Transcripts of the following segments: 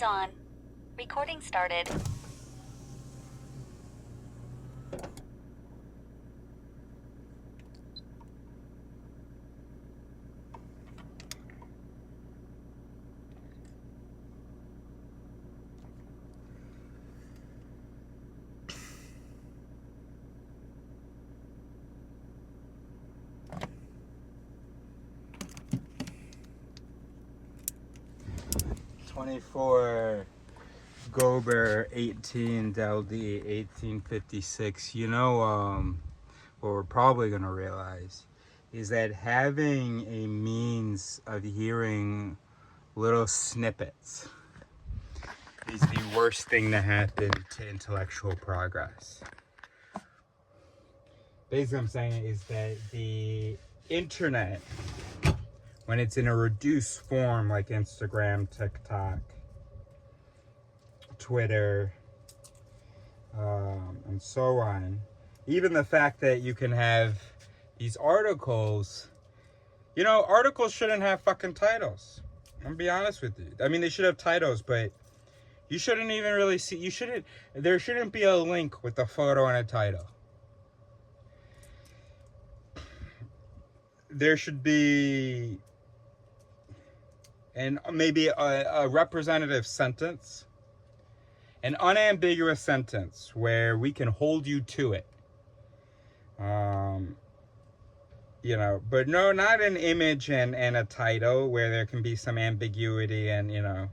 is on. Recording started. Gober 18 Del D 1856. You know, what we're probably going to realize is that having a means of hearing little snippets is the worst thing to happen to intellectual progress. Basically, what I'm saying is that the internet, when it's in a reduced form like Instagram, TikTok, Twitter, and so on, even the fact that you can have these articles, you know, articles shouldn't have fucking titles. I'm gonna be honest with you. I mean, they should have titles, but you shouldn't even really see, there shouldn't be a link with a photo and a title. There should be maybe a representative sentence, an unambiguous sentence where we can hold you to it. You know, but no, not an image and a title where there can be some ambiguity and, you know.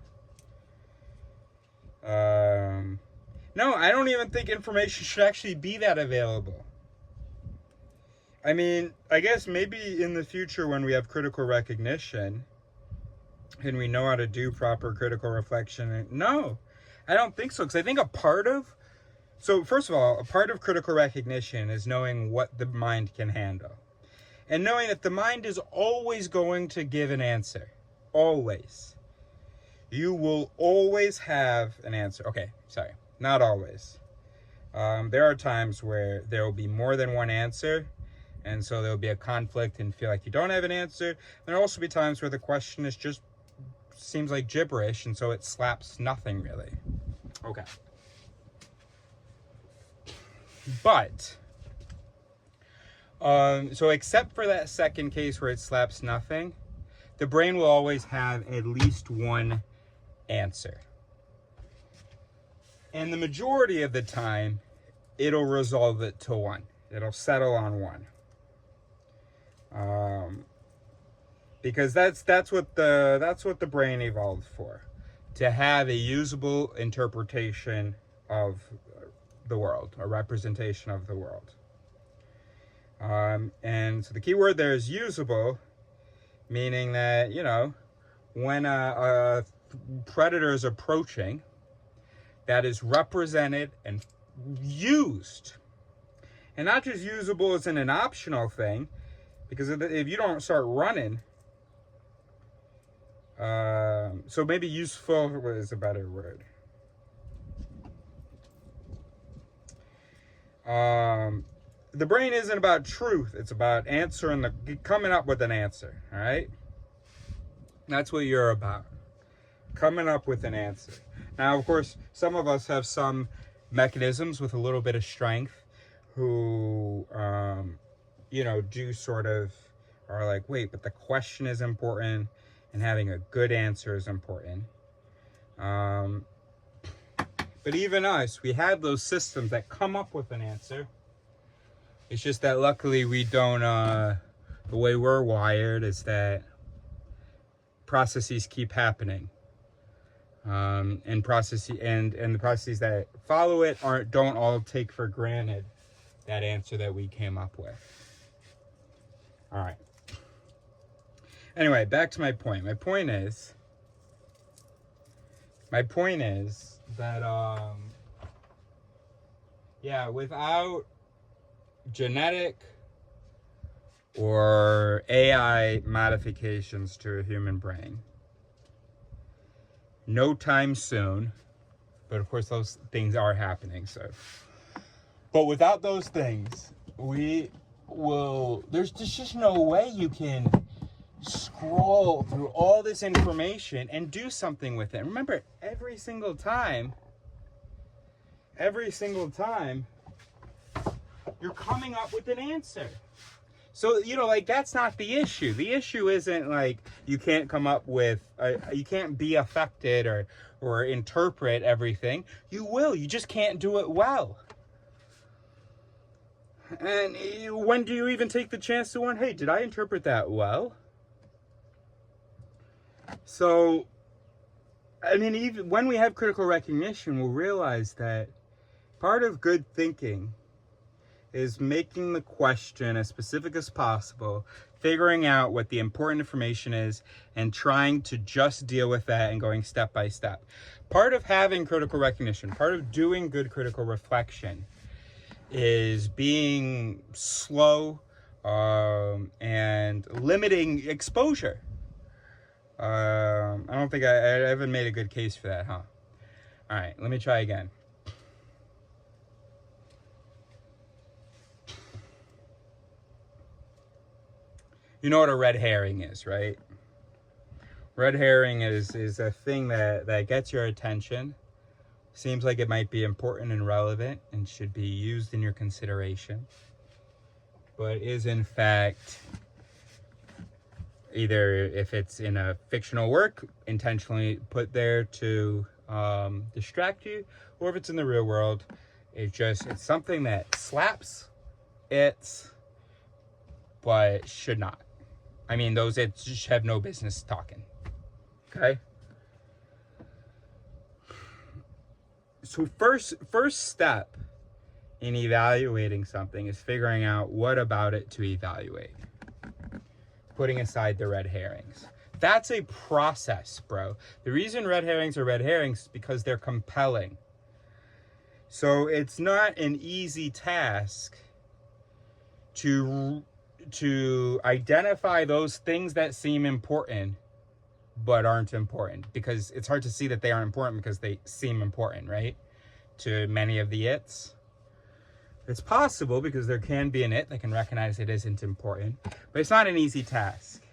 No, I don't even think information should actually be that available. I mean, I guess maybe in the future when we have critical recognition and we know how to do proper critical reflection. No, I don't think so. Because I think so first of all, a part of critical recognition is knowing what the mind can handle. And knowing that the mind is always going to give an answer. Always. You will always have an answer. Okay, sorry. Not always. There are times where there will be more than one answer. And so there will be a conflict and feel like you don't have an answer. There will also be times where the question is just seems like gibberish. And so it slaps nothing really. Okay. But, so except for that second case where it slaps nothing, the brain will always have at least one answer. And the majority of the time, it'll resolve it to one. It'll settle on one. Because that's what the brain evolved for, to have a usable interpretation of the world, a representation of the world. And so the key word there is usable, meaning that, you know, when a predator is approaching, that is represented and used. And not just usable as in an optional thing, because if you don't start running, so maybe useful is a better word. The brain isn't about truth. It's about coming up with an answer. All right. That's what you're about. Coming up with an answer. Now, of course, some of us have some mechanisms with a little bit of strength who, you know, do sort of are like, wait, but the question is important and having a good answer is important. But even us, we have those systems that come up with an answer. It's just that luckily we don't, the way we're wired is that processes keep happening. And the processes that follow it don't all take for granted that answer that we came up with. All right. Anyway, back to my point. My point is that, yeah, without genetic or AI modifications to a human brain, no time soon, but of course those things are happening, so. But without those things, there's just no way you can scroll through all this information and do something with it. Remember, every single time, you're coming up with an answer. So, you know, like, that's not the issue. The issue isn't like you can't come up with, you can't be affected or interpret everything. You will. You just can't do it well. And when do you even take the chance to learn, hey, did I interpret that well? So, I mean, even when we have critical recognition, we'll realize that part of good thinking is making the question as specific as possible, figuring out what the important information is, and trying to just deal with that and going step by step. Part of having critical recognition, part of doing good critical reflection, is being slow and limiting exposure. I don't think I haven't made a good case for that, huh? All right, let me try again. You know what a red herring is, right? Red herring is a thing that gets your attention, seems like it might be important and relevant and should be used in your consideration, but is in fact either, if it's in a fictional work, intentionally put there to distract you, or if it's in the real world, it's something that slaps, but should not. I mean, those it's just have no business talking. Okay? So first step in evaluating something is figuring out what about it to evaluate. Putting aside the red herrings. That's a process, bro. The reason red herrings are red herrings is because they're compelling. So it's not an easy task to identify those things that seem important but aren't important, because it's hard to see that they aren't important because they seem important, right? To many of the its. It's possible because there can be an it that can recognize it isn't important, but it's not an easy task.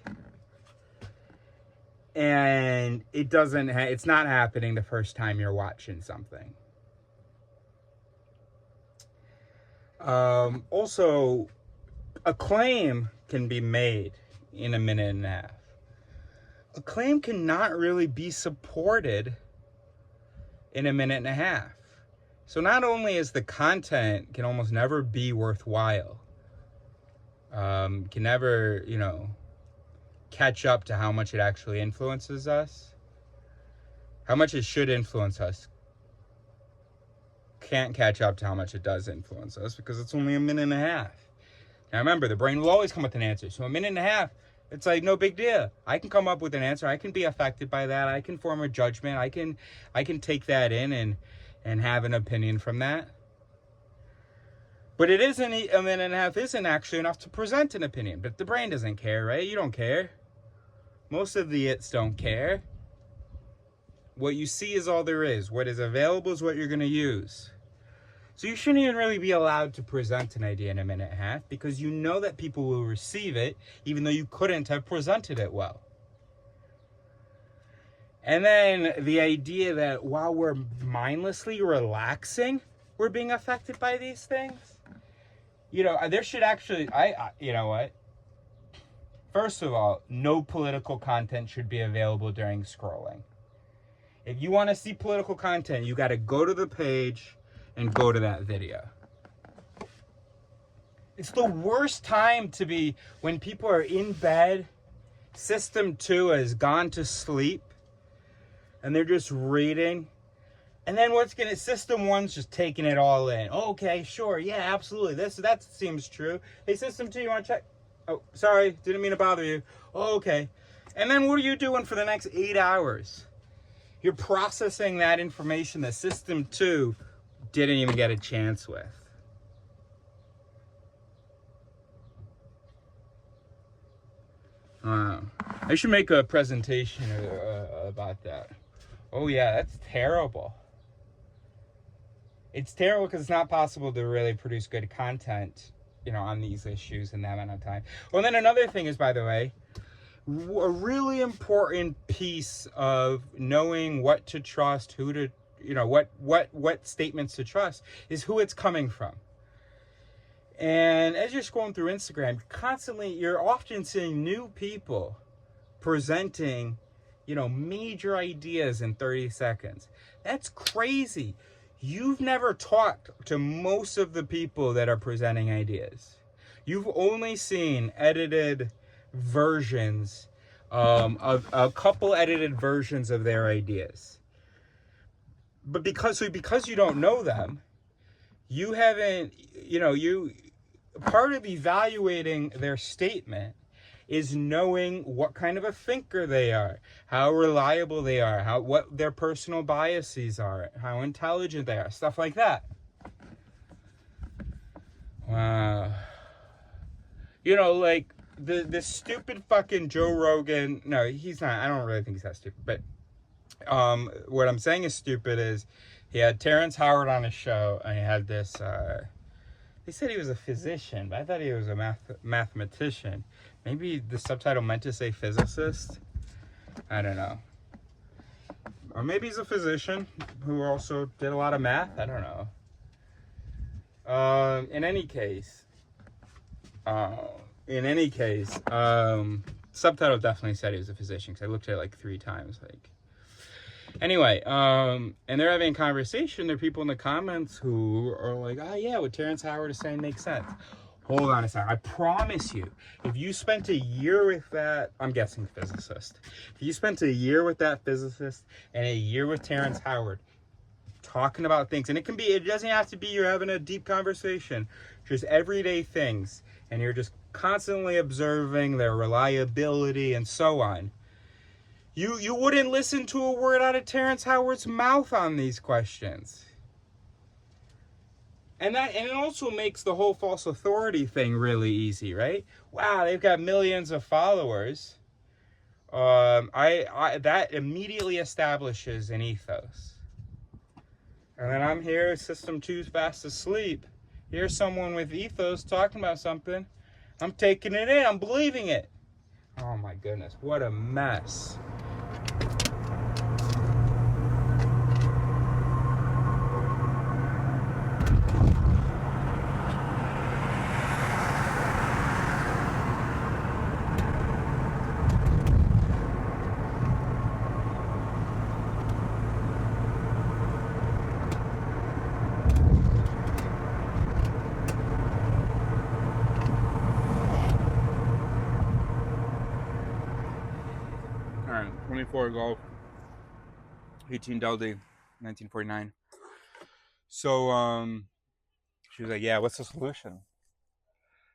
And it's not happening the first time you're watching something. Also, a claim can be made in a minute and a half. A claim cannot really be supported in a minute and a half. So not only is the content can almost never be worthwhile, can never, catch up to how much it actually influences us. How much it should influence us can't catch up to how much it does influence us, because it's only a minute and a half. Now remember, the brain will always come with an answer. So a minute and a half, it's like no big deal. I can come up with an answer. I can be affected by that. I can form a judgment. I can take that in and have an opinion from that. But it isn't, a minute and a half isn't actually enough to present an opinion. But the brain doesn't care, right? You don't care. Most of the its don't care. What you see is all there is. What is available is what you're going to use. So you shouldn't even really be allowed to present an idea in a minute and a half, because you know that people will receive it even though you couldn't have presented it well. And then the idea that while we're mindlessly relaxing, we're being affected by these things. There should actually, you know what? First of all, no political content should be available during scrolling. If you want to see political content, you got to go to the page and go to that video. It's the worst time to be when people are in bed, system 2 has gone to sleep, and they're just reading. And then system 1's just taking it all in. Oh, okay, sure, yeah, absolutely. That seems true. Hey, system 2, you want to check? Oh, sorry, didn't mean to bother you. Oh, okay. And then what are you doing for the next 8 hours? You're processing that information that system 2 didn't even get a chance with. I should make a presentation about that. Oh yeah, that's terrible. It's terrible because it's not possible to really produce good content, on these issues in that amount of time. Well, and then another thing is, by the way, a really important piece of knowing what to trust, who to, what statements to trust is who it's coming from. And as you're scrolling through Instagram, you're often seeing new people presenting, major ideas in 30 seconds. That's crazy. You've never talked to most of the people that are presenting ideas. You've only seen edited versions, of a couple edited versions of their ideas. But because you don't know them, you haven't, part of evaluating their statement is knowing what kind of a thinker they are, how reliable they are, what their personal biases are, how intelligent they are, stuff like that. Wow. Like the stupid fucking Joe Rogan. No, he's not. I don't really think he's that stupid. But what I'm saying is stupid is he had Terrence Howard on his show, and he had this. They said he was a physician, but I thought he was a mathematician. Maybe the subtitle meant to say physicist. I don't know. Or maybe he's a physician who also did a lot of math. I don't know. In any case, subtitle definitely said he was a physician because I looked at it like 3 times. Anyway, and they're having a conversation. There are people in the comments who are like, "Oh yeah, what Terrence Howard is saying makes sense." Hold on a second. I promise you, if you spent a year with that, I'm guessing physicist. If you spent a year with that physicist and a year with Terrence Howard talking about things, and it doesn't have to be you're having a deep conversation, just everyday things, and you're just constantly observing their reliability and so on. You wouldn't listen to a word out of Terrence Howard's mouth on these questions. And it also makes the whole false authority thing really easy, right? Wow, they've got millions of followers. That immediately establishes an ethos. And then I'm here, system 2's fast asleep. Here's someone with ethos talking about something. I'm taking it in, I'm believing it. Oh my goodness, what a mess. Alright, 24 Golf, 18 Delta, 1949. So, she was like, yeah, what's the solution?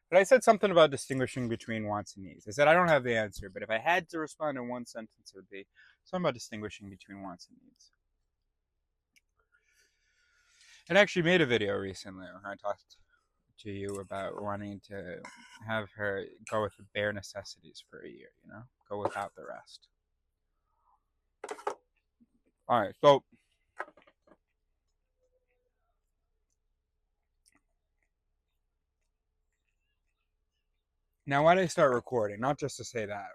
But I said something about distinguishing between wants and needs. I said, I don't have the answer, but if I had to respond in one sentence, it would be something about distinguishing between wants and needs. I actually made a video recently where I talked to you about wanting to have her go with the bare necessities for a year, go without the rest. Alright, so now why did I start recording? Not just to say that.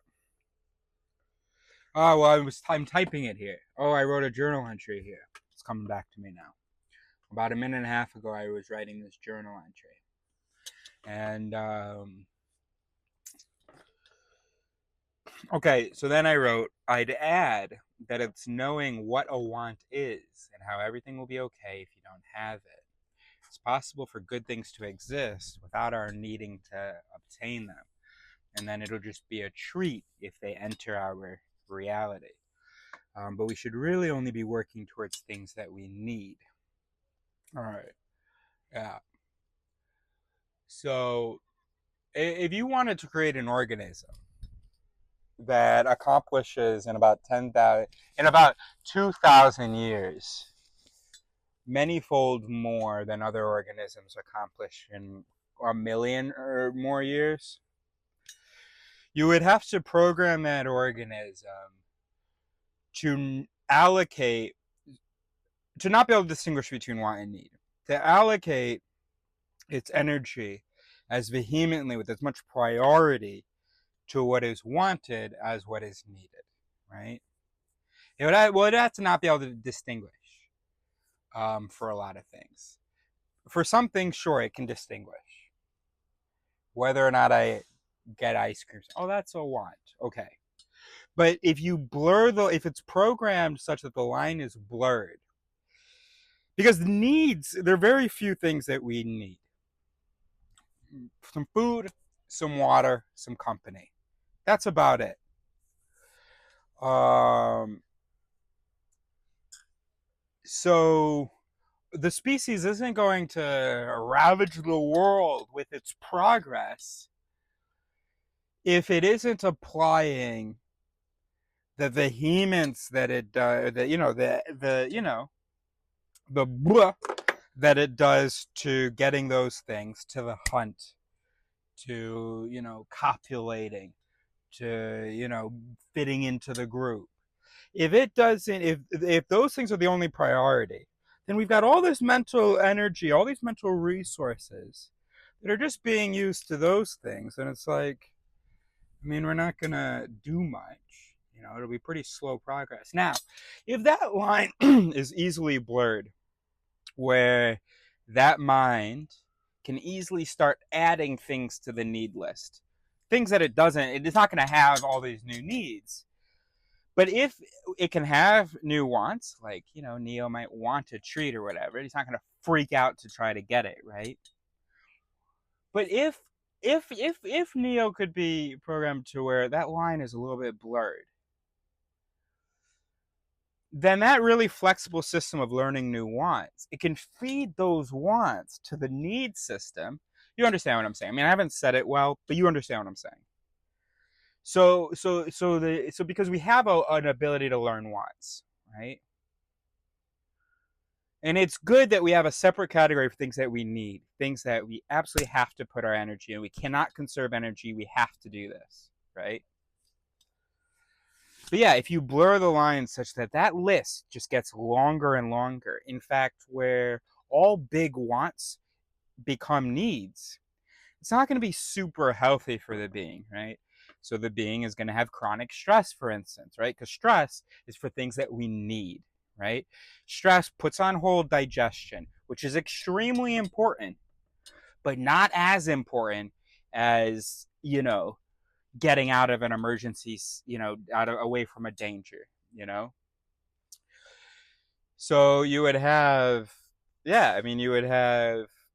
Oh, well, I'm typing it here. Oh, I wrote a journal entry here. It's coming back to me now. About a minute and a half ago, I was writing this journal entry. And, okay, so then I wrote, I'd add that it's knowing what a want is and how everything will be okay if you don't have it. It's possible for good things to exist without our needing to obtain them. And then it'll just be a treat if they enter our reality. But we should really only be working towards things that we need. All right. Yeah. So if you wanted to create an organism that accomplishes in about 2,000 years, manyfold more than other organisms accomplish in a million or more years, you would have to program that organism to not be able to distinguish between want and need, to allocate its energy as vehemently, with as much priority, to what is wanted as what is needed, right? It would have to not be able to distinguish for a lot of things. For some things, sure, it can distinguish. Whether or not I get ice cream, oh, that's a want, okay. But if you blur if it's programmed such that the line is blurred, because the needs, there are very few things that we need. Some food, some water, some company. That's about it. So the species isn't going to ravage the world with its progress if it isn't applying the vehemence that it does, the blah that it does to getting those things, to the hunt, to, copulating, to, fitting into the group. If it doesn't, if those things are the only priority, then we've got all this mental energy, all these mental resources that are just being used to those things. And it's like, I mean, we're not going to do much. It'll be pretty slow progress. Now, if that line is easily blurred, where that mind can easily start adding things to the need list, things that it's not going to have all these new needs. But if it can have new wants, like, Neo might want a treat or whatever, he's not going to freak out to try to get it, right? But if Neo could be programmed to where that line is a little bit blurred, then that really flexible system of learning new wants, it can feed those wants to the need system. You understand what I'm saying? I mean, I haven't said it well, but you understand what I'm saying. So because we have an ability to learn wants, right? And it's good that we have a separate category for things that we need, things that we absolutely have to put our energy in. We cannot conserve energy. We have to do this, right? But yeah, if you blur the lines such that that list just gets longer and longer, in fact, where all big wants become needs, it's not going to be super healthy for the being, right? So the being is going to have chronic stress, for instance, right? Because stress is for things that we need, right? Stress puts on hold digestion, which is extremely important, but not as important as, getting out of an emergency, away from a danger, So you would have,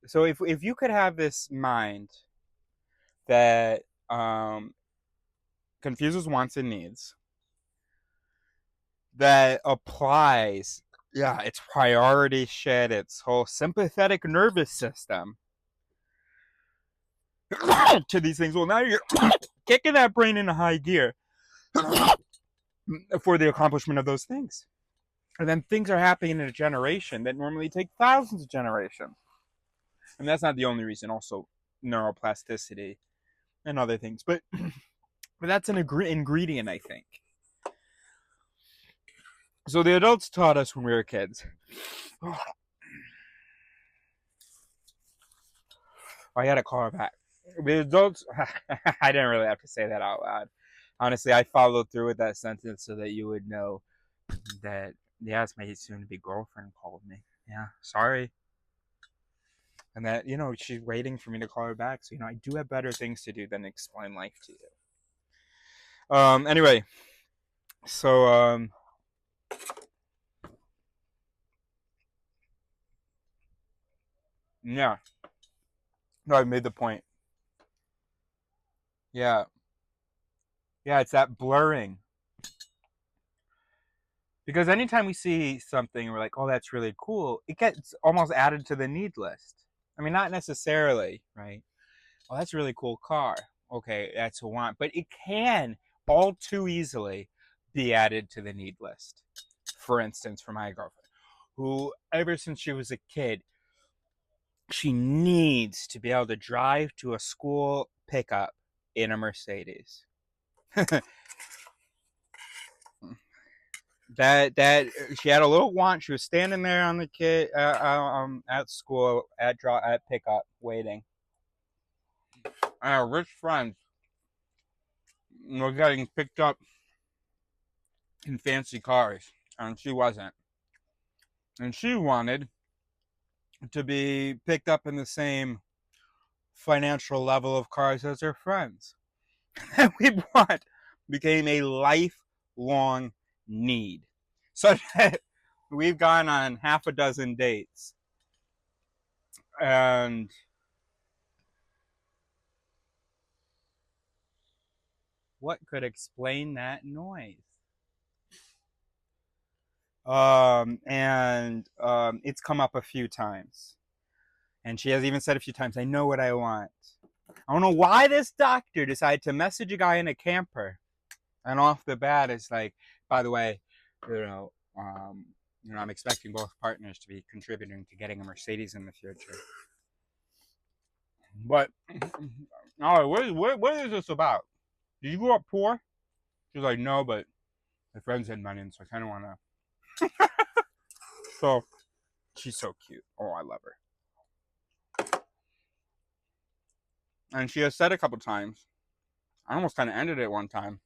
so if you could have this mind that confuses wants and needs, that applies, its priority shit, its whole sympathetic nervous system to these things, well, now you're kicking that brain into high gear for the accomplishment of those things. And then things are happening in a generation that normally take thousands of generations. And that's not the only reason, also neuroplasticity and other things. But that's an ingredient, I think. So the adults taught us when we were kids. I gotta call her back. The adults, I didn't really have to say that out loud. Honestly, I followed through with that sentence so that you would know that, it's my soon-to-be girlfriend called me. Yeah, sorry. And that, she's waiting for me to call her back. So, I do have better things to do than explain life to you. Anyway, so, yeah. No, I made the point. Yeah. Yeah, it's that blurring. Because anytime we see something, we're like, oh, that's really cool, it gets almost added to the need list. I mean, not necessarily, right? Oh, that's a really cool car. Okay, that's a want. But it can all too easily be added to the need list. For instance, for my girlfriend, who ever since she was a kid, she needs to be able to drive to a school pickup in a Mercedes. that she had a little want. She was standing there on the kid at school at pickup waiting. Rich friends were getting picked up in fancy cars, and she wasn't. And she wanted to be picked up in the same financial level of cars as her friends. And became a lifelong need. So that we've gone on half a dozen dates. And what could explain that noise? It's come up a few times. And she has even said a few times, I know what I want. I don't know why this doctor decided to message a guy in a camper. And off the bat, it's like, by the way, I'm expecting both partners to be contributing to getting a Mercedes in the future. But, all right, what is this about? Did you grow up poor? She's like, no, but my friends had money, and so I kind of want to. So, she's so cute. Oh, I love her. And she has said a couple times, I almost kind of ended it one time.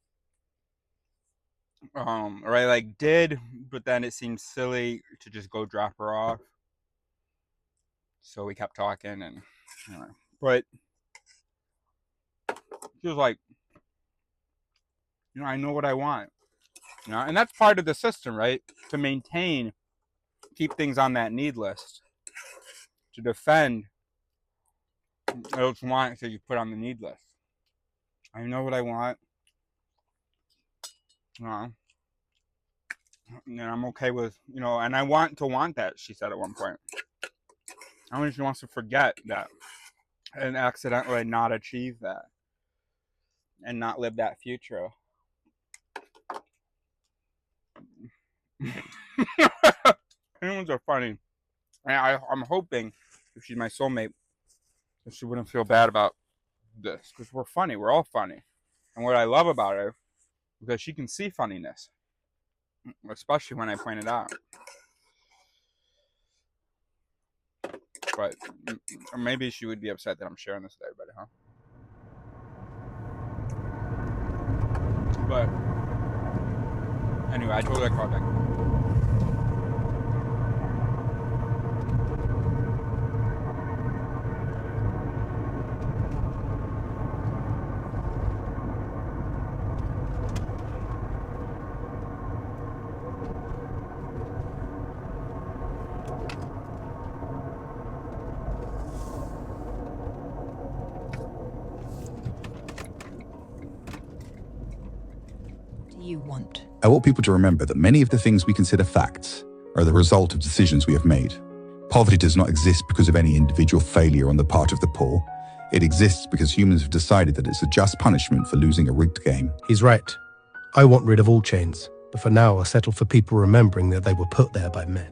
Or I did, but then it seemed silly to just go drop her off. So we kept talking, and but she was like, I know what I want. And that's part of the system, right? To keep things on that need list, to defend those wants that you put on the need list. I know what I want. And I'm okay with, and I want that, she said at one point. I mean, she wants to forget that and accidentally not achieve that and not live that future. Humans are funny. And I'm hoping, if she's my soulmate, that she wouldn't feel bad about this, because we're funny. We're all funny. And what I love about her, because she can see funniness, especially when I point it out. But maybe she would be upset that I'm sharing this with everybody, huh? But anyway, I told her I called back. You want. I want people to remember that many of the things we consider facts are the result of decisions we have made. Poverty does not exist because of any individual failure on the part of the poor. It exists because humans have decided that it's a just punishment for losing a rigged game. He's right. I want rid of all chains, but for now I'll settle for people remembering that they were put there by men.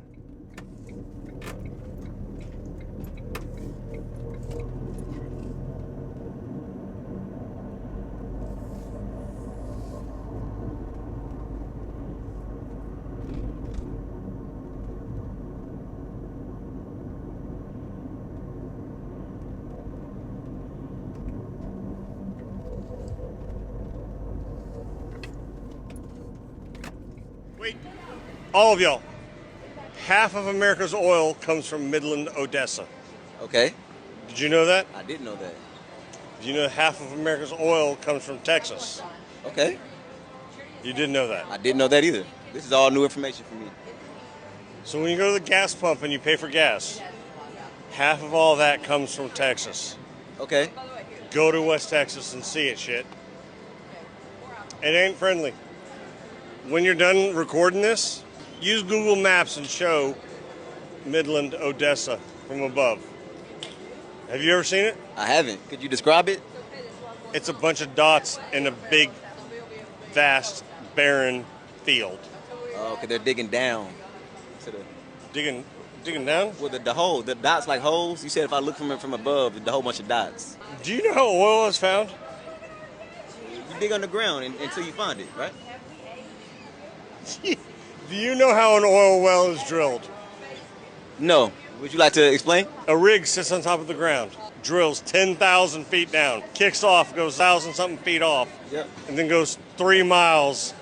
Wait, all of y'all. Half of America's oil comes from Midland, Odessa. Okay. Did you know that? I did know that. Did you know half of America's oil comes from Texas? Okay. You didn't know that? I didn't know that either. This is all new information for me. So when you go to the gas pump and you pay for gas, half of all that comes from Texas. Okay. Go to West Texas and see it, shit. It ain't friendly. When you're done recording this, use Google Maps and show Midland, Odessa from above. Have you ever seen it? I haven't. Could you describe it? It's a bunch of dots in a big, vast, barren field. Oh, because they're digging down to the... Digging down? Well, the hole, the dots like holes. You said if I look from it from above, the whole bunch of dots. Do you know how oil is found? You dig underground until you find it, right? Do you know how an oil well is drilled? No. Would you like to explain? A rig sits on top of the ground. drills 10,000 feet down, kicks off, goes 1,000-something feet off, Yep. and then goes 3 miles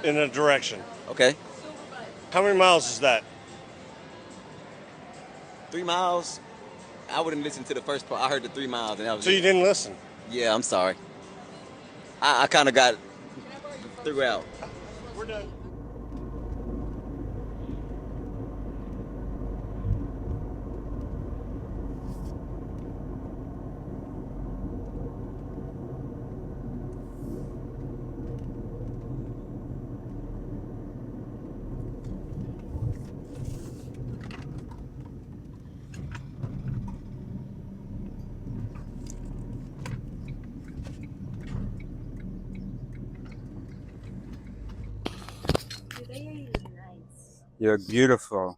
in a direction. Okay. How many miles is that? 3 miles. I wouldn't listen to the first part. I heard the 3 miles, and that was So you it. didn't listen? Yeah, I'm sorry. I kind of got threw out. We're done. You're beautiful.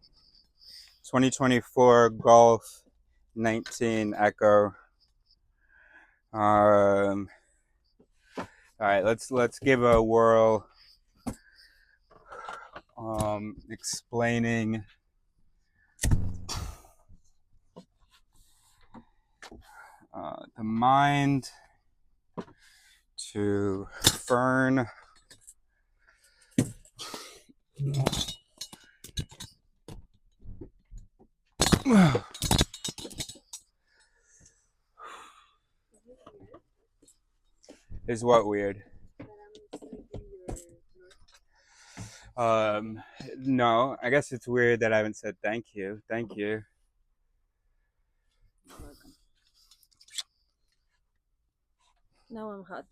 2024 Golf 19 Echo. All right, let's give a whirl. Explaining the mind to Fern. Is what weird? No, I guess it's weird that I haven't said thank you. Thank you. Now I'm hot.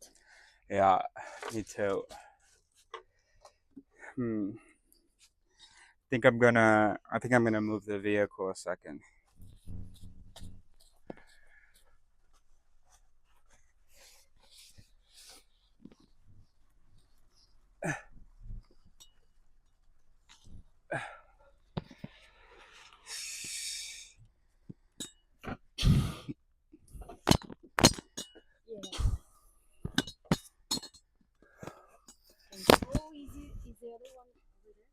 Yeah, me too. I think I'm gonna move the vehicle a second. Oh, is the other one over there?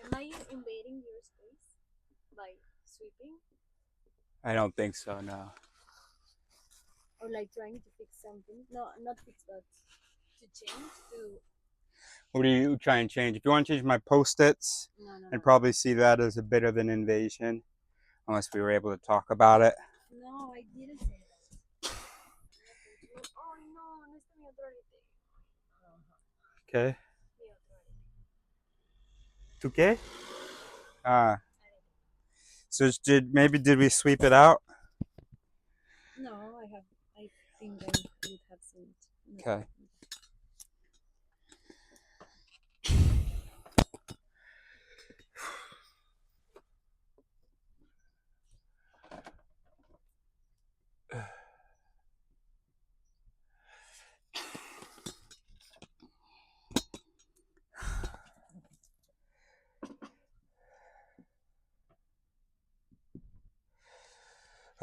Am I invading your space by sweeping? I don't think so, no. Or like trying to fix something? No, not fix, but to change to... What do you try and change? If you want to change my post-its, No. I'd probably see that as a bit of an invasion, unless we were able to talk about it. No, I didn't say that. Oh, no está mi authority. Okay. Mi authority. ¿Tú qué? So did we sweep it out? No, I think I would have seen it. Okay.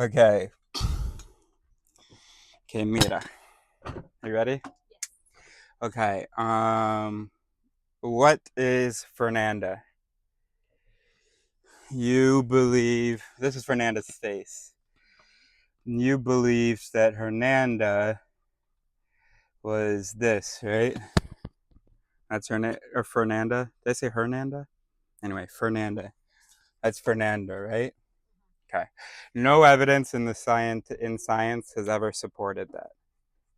Okay. Okay, mira. Are you ready? Yes. Okay. What is Fernanda? You believe this is Fernanda's face. You believe that Hernanda was this, right? That's her name, or Fernanda. Did I say Hernanda? Anyway, Fernanda. That's Fernanda, right? Okay. No evidence in science has ever supported that.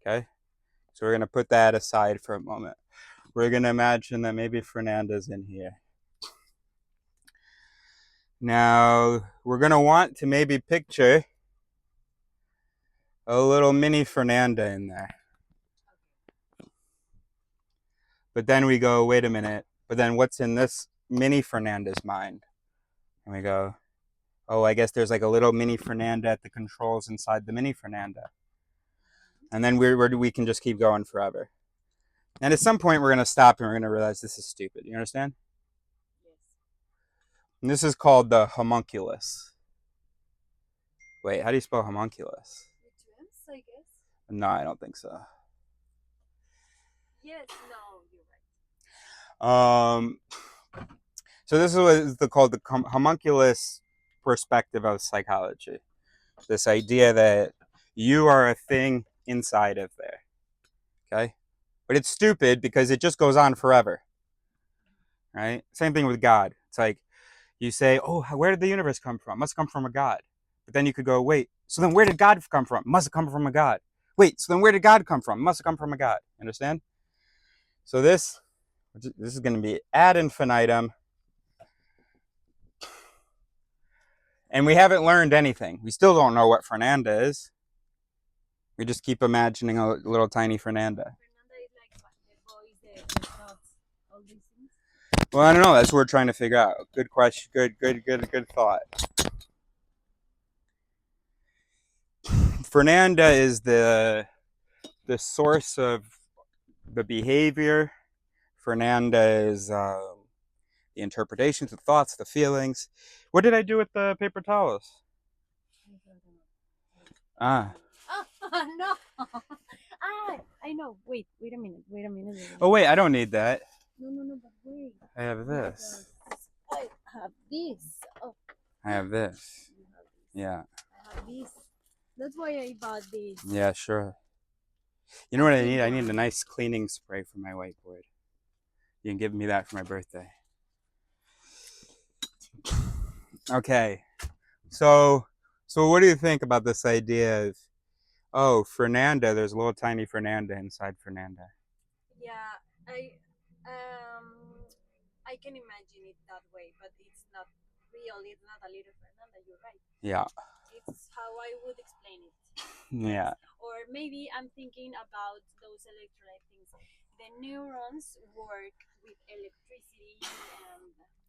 Okay. So we're gonna put that aside for a moment. We're gonna imagine that maybe Fernanda's in here. Now we're gonna want to maybe picture a little mini Fernanda in there. But then we go, wait a minute. But then what's in this mini Fernanda's mind? And we go, oh, I guess there's like a little mini Fernanda at the controls inside the mini Fernanda. And then we can just keep going forever. And at some point, we're going to stop and we're going to realize this is stupid. You understand? Yes. And this is called the homunculus. Wait, how do you spell homunculus? With dreams, I guess. No, I don't think so. Yes, no, you're right. So this is what is called the homunculus perspective of psychology. This idea that you are a thing inside of there. Okay? But it's stupid because it just goes on forever. Right? Same thing with God. It's like you say, oh, where did the universe come from? Must come from a God. But then you could go, wait, so then where did God come from? Must have come from a God. Wait, so then where did God come from? Must have come from a God. Understand? So this is going to be ad infinitum. And we haven't learned anything. We still don't know what Fernanda is. We just keep imagining a little tiny Fernanda. Fernanda is like the voice, the thoughts, all these things. Well, I don't know. That's what we're trying to figure out. Good question. Good thought. Fernanda is the source of the behavior. Fernanda is the interpretations, the thoughts, the feelings. What did I do with the paper towels? Ah. Oh, no. I know. Wait a minute. Oh, wait, I don't need that. No, but wait. I have this. I have this. Oh. I have this. You have this. Yeah. I have this. That's why I bought this. Yeah, sure. You know what I need? I need a nice cleaning spray for my whiteboard. You can give me that for my birthday. Okay. So what do you think about this idea of, oh, Fernanda, there's a little tiny Fernanda inside Fernanda? Yeah, I can imagine it that way, but it's not real. It's not a little Fernanda. You're right. Yeah. It's how I would explain it. Yeah. Or maybe I'm thinking about those electrolyte things. The neurons work with electricity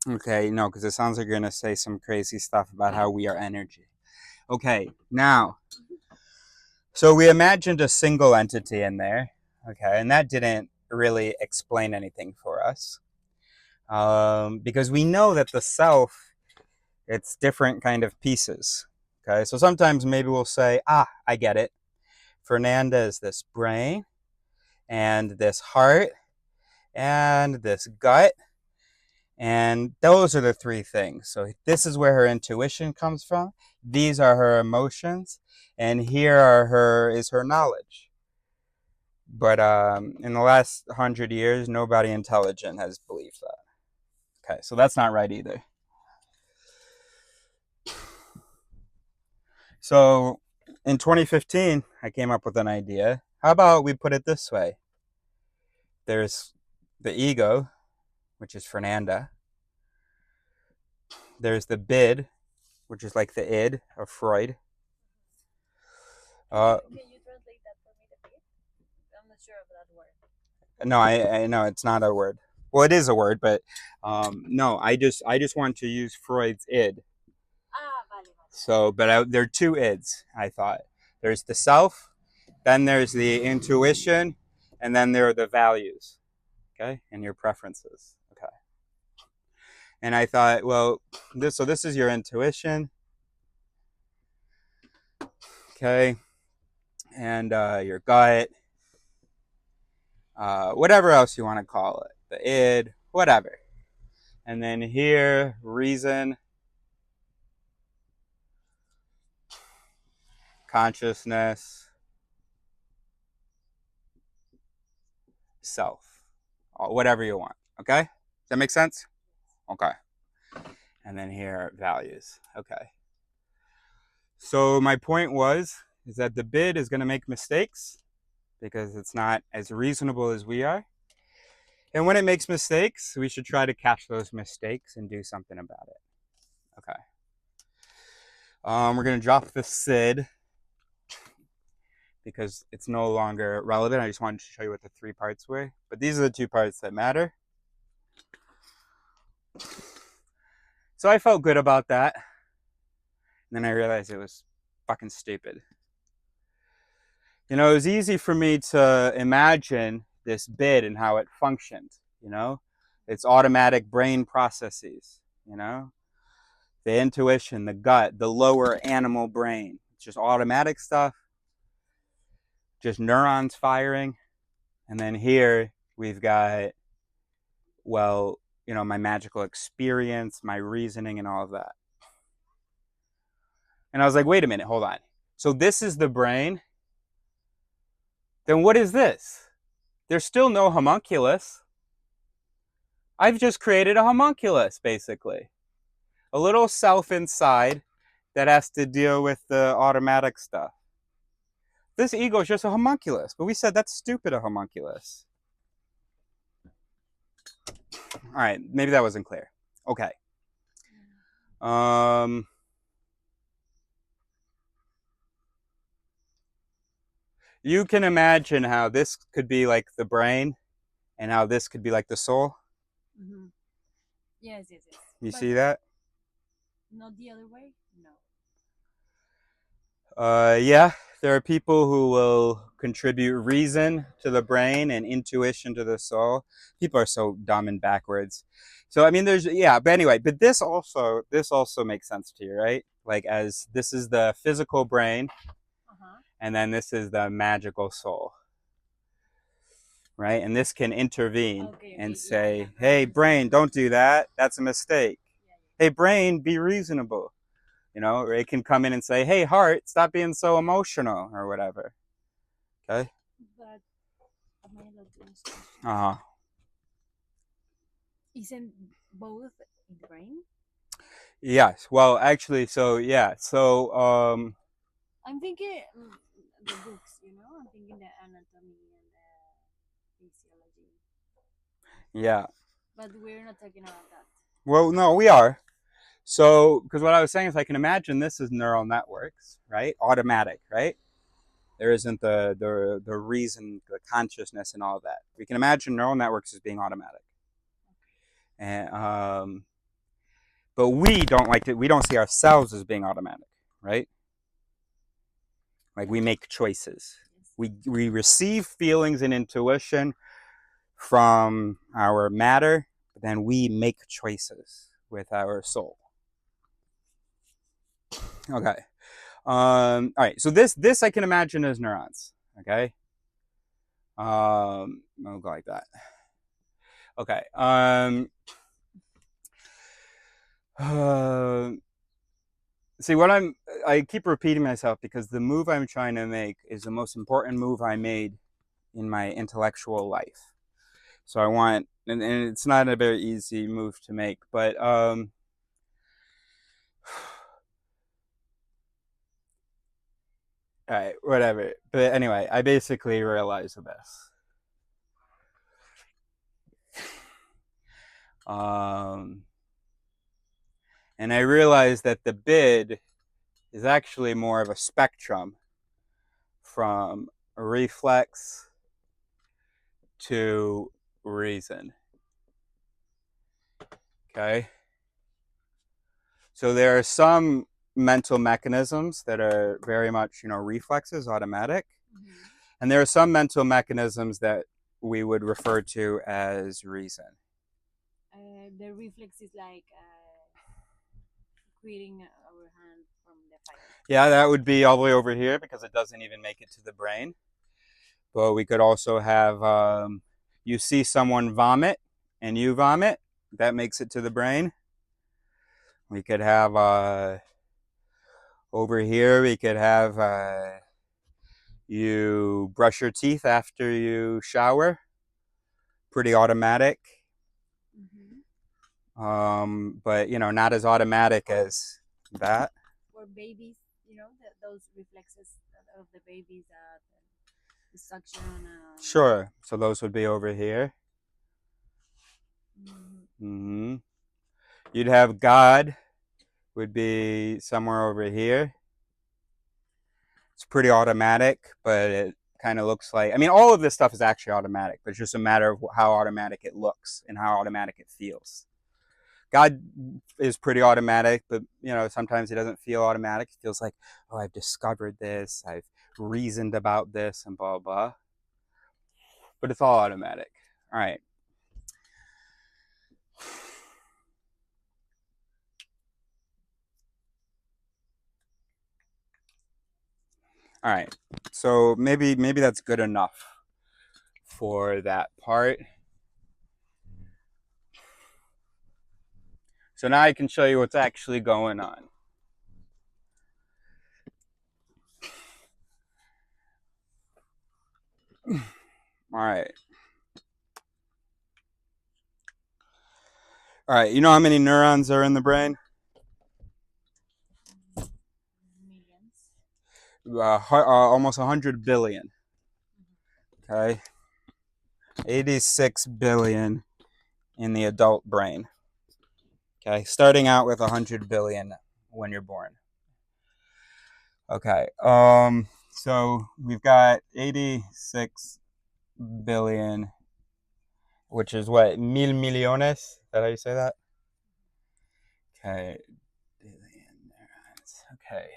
and. Okay, no, because it sounds like you're going to say some crazy stuff about how we are energy. Okay, now, so we imagined a single entity in there, okay, and that didn't really explain anything for us. Because we know that the self, it's different kind of pieces, okay? So sometimes maybe we'll say, I get it. Fernanda is this brain, and this heart, and this gut, and those are the three things. So this is where her intuition comes from. These are her emotions, and here is her knowledge. But in the last 100 years, nobody intelligent has believed that. Okay, so that's not right either. So in 2015, I came up with an idea. How about we put it this way? There's the ego, which is Fernanda. There's the bid, which is like the id of Freud. Can you translate that for me, the bit? I'm not sure of that word. No, I know it's not a word. Well, it is a word, but no, I just want to use Freud's id. Vale. So, but there are two ids, I thought. There's the self, then there's the intuition, and then there are the values, okay, and your preferences, okay. And I thought, well, this is your intuition, okay, and your gut, whatever else you want to call it, the id, whatever. And then here, reason, consciousness, self, whatever you want, okay? Does that make sense? Okay. And then here, values, okay. So my point is that the bid is going to make mistakes because it's not as reasonable as we are. And when it makes mistakes, we should try to catch those mistakes and do something about it. Okay. We're going to drop the SID because it's no longer relevant. I just wanted to show you what the three parts were. But these are the two parts that matter. So I felt good about that. And then I realized it was fucking stupid. You know, it was easy for me to imagine this bid and how it functioned, you know? It's automatic brain processes, you know? The intuition, the gut, the lower animal brain. It's just automatic stuff. Just neurons firing. And then here, We've got, well, you know, my magical experience, my reasoning, and all of that. And I was like, wait a minute, hold on. So this is the brain? Then what is this? There's still no homunculus. I've just created a homunculus, basically. A little self inside that has to deal with the automatic stuff. This ego is just a homunculus, but we said that's stupid, a homunculus. All right, maybe that wasn't clear. Okay. You can imagine how this could be like the brain and how this could be like the soul. Mm-hmm. Yes. You But see that? not the other way? No. Yeah, there are people who will contribute reason to the brain and intuition to the soul. People are so dumb and backwards. So I mean, there's, yeah, but anyway, but this also makes sense to you, right? Like, as this is the physical brain, and then this is the magical soul, right? And this can intervene and say, hey, brain, don't do that. That's a mistake. Hey, brain, be reasonable. You know, or it can come in and say, hey, heart, stop being so emotional, or whatever. Okay? But am I allowed to ask questions? Uh-huh. Isn't both in the brain? Yes. Well, actually, so, yeah. So, I'm thinking the books, you know? I'm thinking the anatomy and the physiology. yeah. But we're not talking about that. Well, no, we are. So, because what I was saying is I can imagine this is neural networks, right? Automatic, right? There isn't the reason, the consciousness, and all of that. We can imagine neural networks as being automatic. And but we don't like to. We don't see ourselves as being automatic, right? Like, we make choices. We receive feelings and intuition from our matter, but then we make choices with our soul. Okay. All right. So this I can imagine as neurons. Okay. I'll go like that. Okay. See, I keep repeating myself because the move I'm trying to make is the most important move I made in my intellectual life. So I want, and it's not a very easy move to make, but all right, whatever. But anyway, I basically realized this. And I realized that the bid is actually more of a spectrum from reflex to reason. Okay? So there are some mental mechanisms that are very much, reflexes, automatic. Mm-hmm. And there are some mental mechanisms that we would refer to as reason. The reflex is like creating our hand from the fire. Yeah, that would be all the way over here because it doesn't even make it to the brain. But we could also have, you see someone vomit and you vomit, that makes it to the brain. We could have, over here, we could have you brush your teeth after you shower. Pretty automatic. Mm-hmm. But, not as automatic as that. Or babies, those reflexes of the babies, the suction. Sure. So those would be over here. Mm-hmm. You'd have God would be somewhere over here. It's pretty automatic, but it kind of looks like, all of this stuff is actually automatic, but it's just a matter of how automatic it looks and how automatic it feels. God is pretty automatic, but, sometimes it doesn't feel automatic. It feels like, oh, I've discovered this, I've reasoned about this, and blah, blah. But it's all automatic. All right. All right. So maybe that's good enough for that part. So now I can show you what's actually going on. All right, you know how many neurons are in the brain? Almost 100 billion. Okay, 86 billion in the adult brain. Okay, starting out with 100 billion when you're born. Okay, so we've got 86 billion, which is what, mil millones? Is that how you say that? Okay, billion neurons. Okay.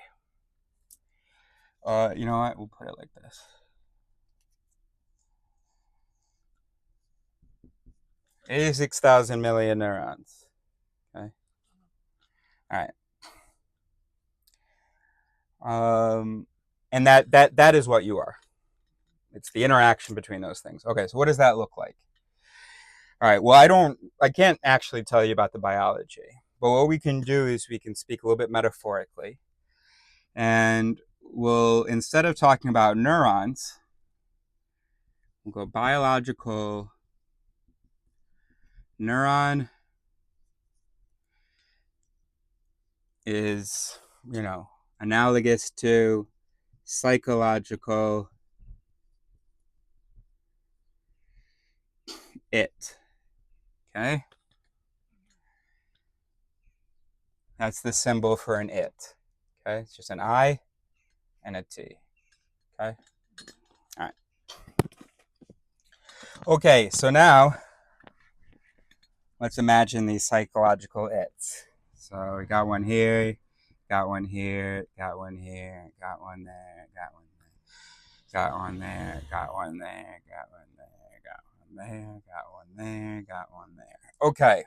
You know what? We'll put it like this. 86,000 million neurons. Okay. All right. And that is what you are. It's the interaction between those things. Okay, so what does that look like? All right, well, I can't actually tell you about the biology, but what we can do is we can speak a little bit metaphorically, and we'll, instead of talking about neurons, we'll go biological neuron is, analogous to psychological it. Okay? That's the symbol for an it. Okay? It's just an I and a T. Okay? All right. Okay, so now let's imagine these psychological its. So we got one here, got one here, got one here, got one there, got one there, got one there, got one there, got one there, got one there, got one there, got one there. Okay.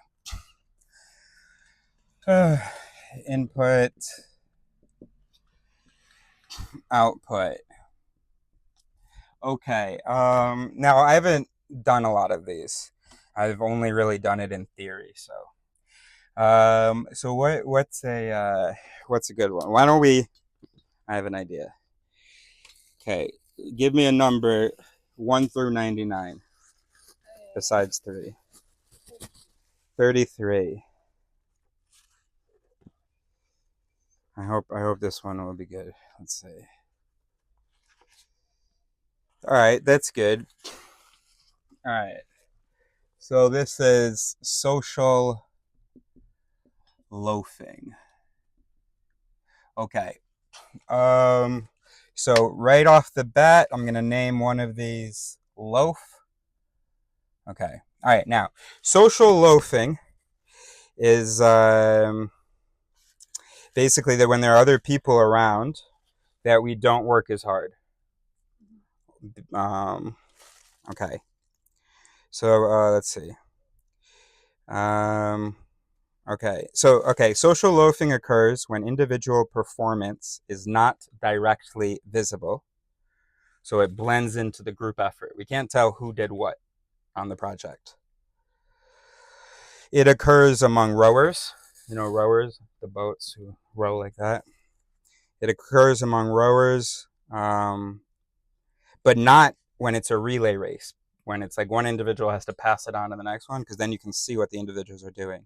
Input, output. Okay. Now I haven't done a lot of these. I've only really done it in theory. So what's a good one? Why don't we? I have an idea. Okay, give me a number 1 through 99. Besides 3. 33. I hope this one will be good. Let's see. All right, that's good. All right. So this is social loafing. Okay. So right off the bat, I'm going to name one of these loaf. Okay. All right. Now, social loafing is basically that when there are other people around, that we don't work as hard. Okay. So let's see. Okay. Social loafing occurs when individual performance is not directly visible. So it blends into the group effort. We can't tell who did what on the project. It occurs among rowers. You know, rowers, the boats who row like that. It occurs among rowers, but not when it's a relay race, when it's like one individual has to pass it on to the next one, because then you can see what the individuals are doing.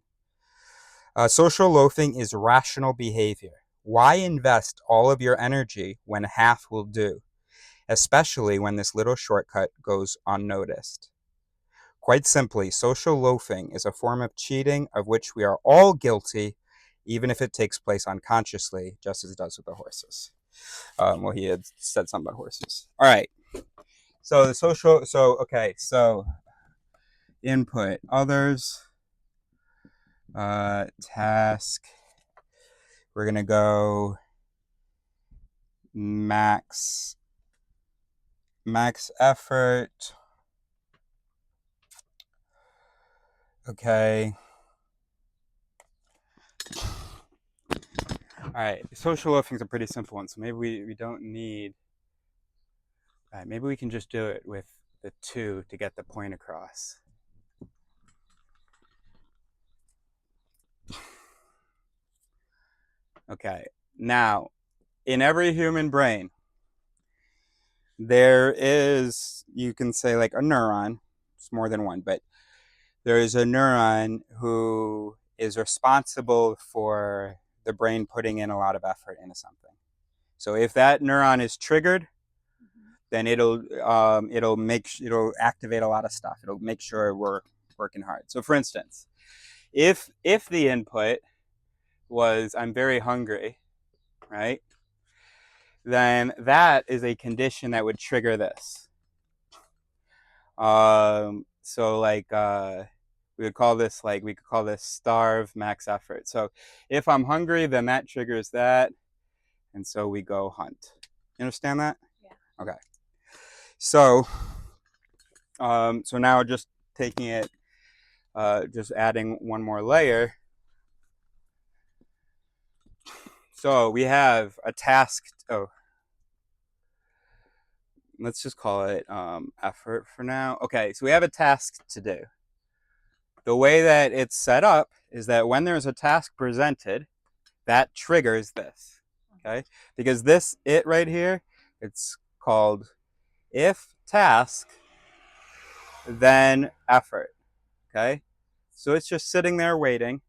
Social loafing is rational behavior. Why invest all of your energy when half will do, especially when this little shortcut goes unnoticed? Quite simply, social loafing is a form of cheating of which we are all guilty, even if it takes place unconsciously, just as it does with the horses. Well, he had said something about horses. All right. So the social, so input, others, task, we're going to go max effort. Okay. All right. Social loafing is a pretty simple one, so maybe we don't need. All right. Maybe we can just do it with the 2 to get the point across. Okay, now, in every human brain, there is, you can say like a neuron, it's more than one, but there is a neuron who is responsible for the brain putting in a lot of effort into something. So if that neuron is triggered, then it'll activate a lot of stuff. It'll make sure we're working hard. So for instance, if the input was I'm very hungry, right? Then that is a condition that would trigger this. So like we could call this starve max effort. So if I'm hungry, then that triggers that, and so we go hunt. You understand that? Yeah. Okay. So so now just taking it, just adding one more layer. So we have a task. Oh, let's just call it effort for now. Okay, so we have a task to do. The way that it's set up is that when there's a task presented, that triggers this. Okay, because it right here, it's called if task, then effort. Okay, so it's just sitting there waiting.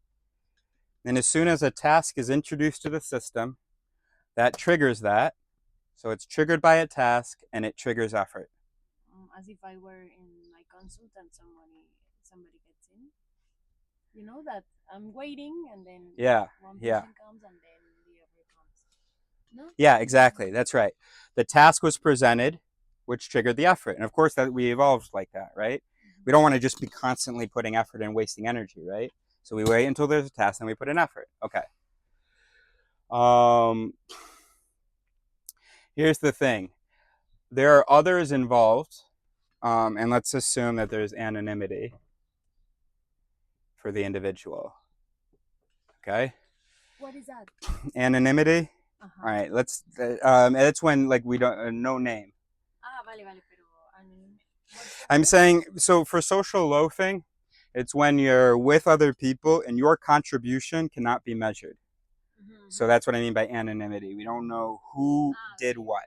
And as soon as a task is introduced to the system, that triggers that. So it's triggered by a task and it triggers effort. As if I were in my consult and somebody gets in. You know that I'm waiting and then one person comes and then the other comes. No? Yeah, exactly. That's right. The task was presented, which triggered the effort. And of course that we evolved like that, right? We don't want to just be constantly putting effort and wasting energy, right? So we wait until there's a task and we put in effort. Okay. Here's the thing. There are others involved, and let's assume that there's anonymity for the individual. Okay? What is that? Anonymity? All right, it's when like we don't, no name. Vale, pero I'm saying, so for social loafing, it's when you're with other people and your contribution cannot be measured. So that's what I mean by anonymity. We don't know who did what.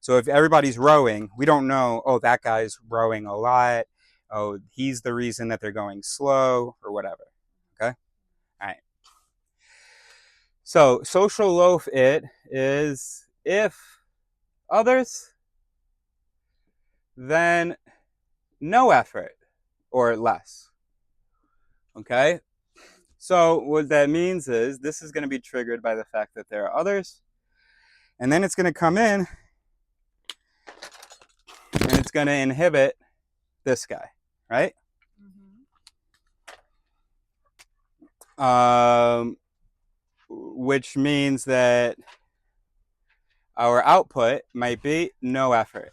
So if everybody's rowing, we don't know, oh, that guy's rowing a lot. Oh, he's the reason that they're going slow or whatever. Okay? All right. So social loaf it is if others, then no effort or less. Okay? So what that means is this is going to be triggered by the fact that there are others. And then it's going to come in and it's going to inhibit this guy, right? Which means that our output might be no effort.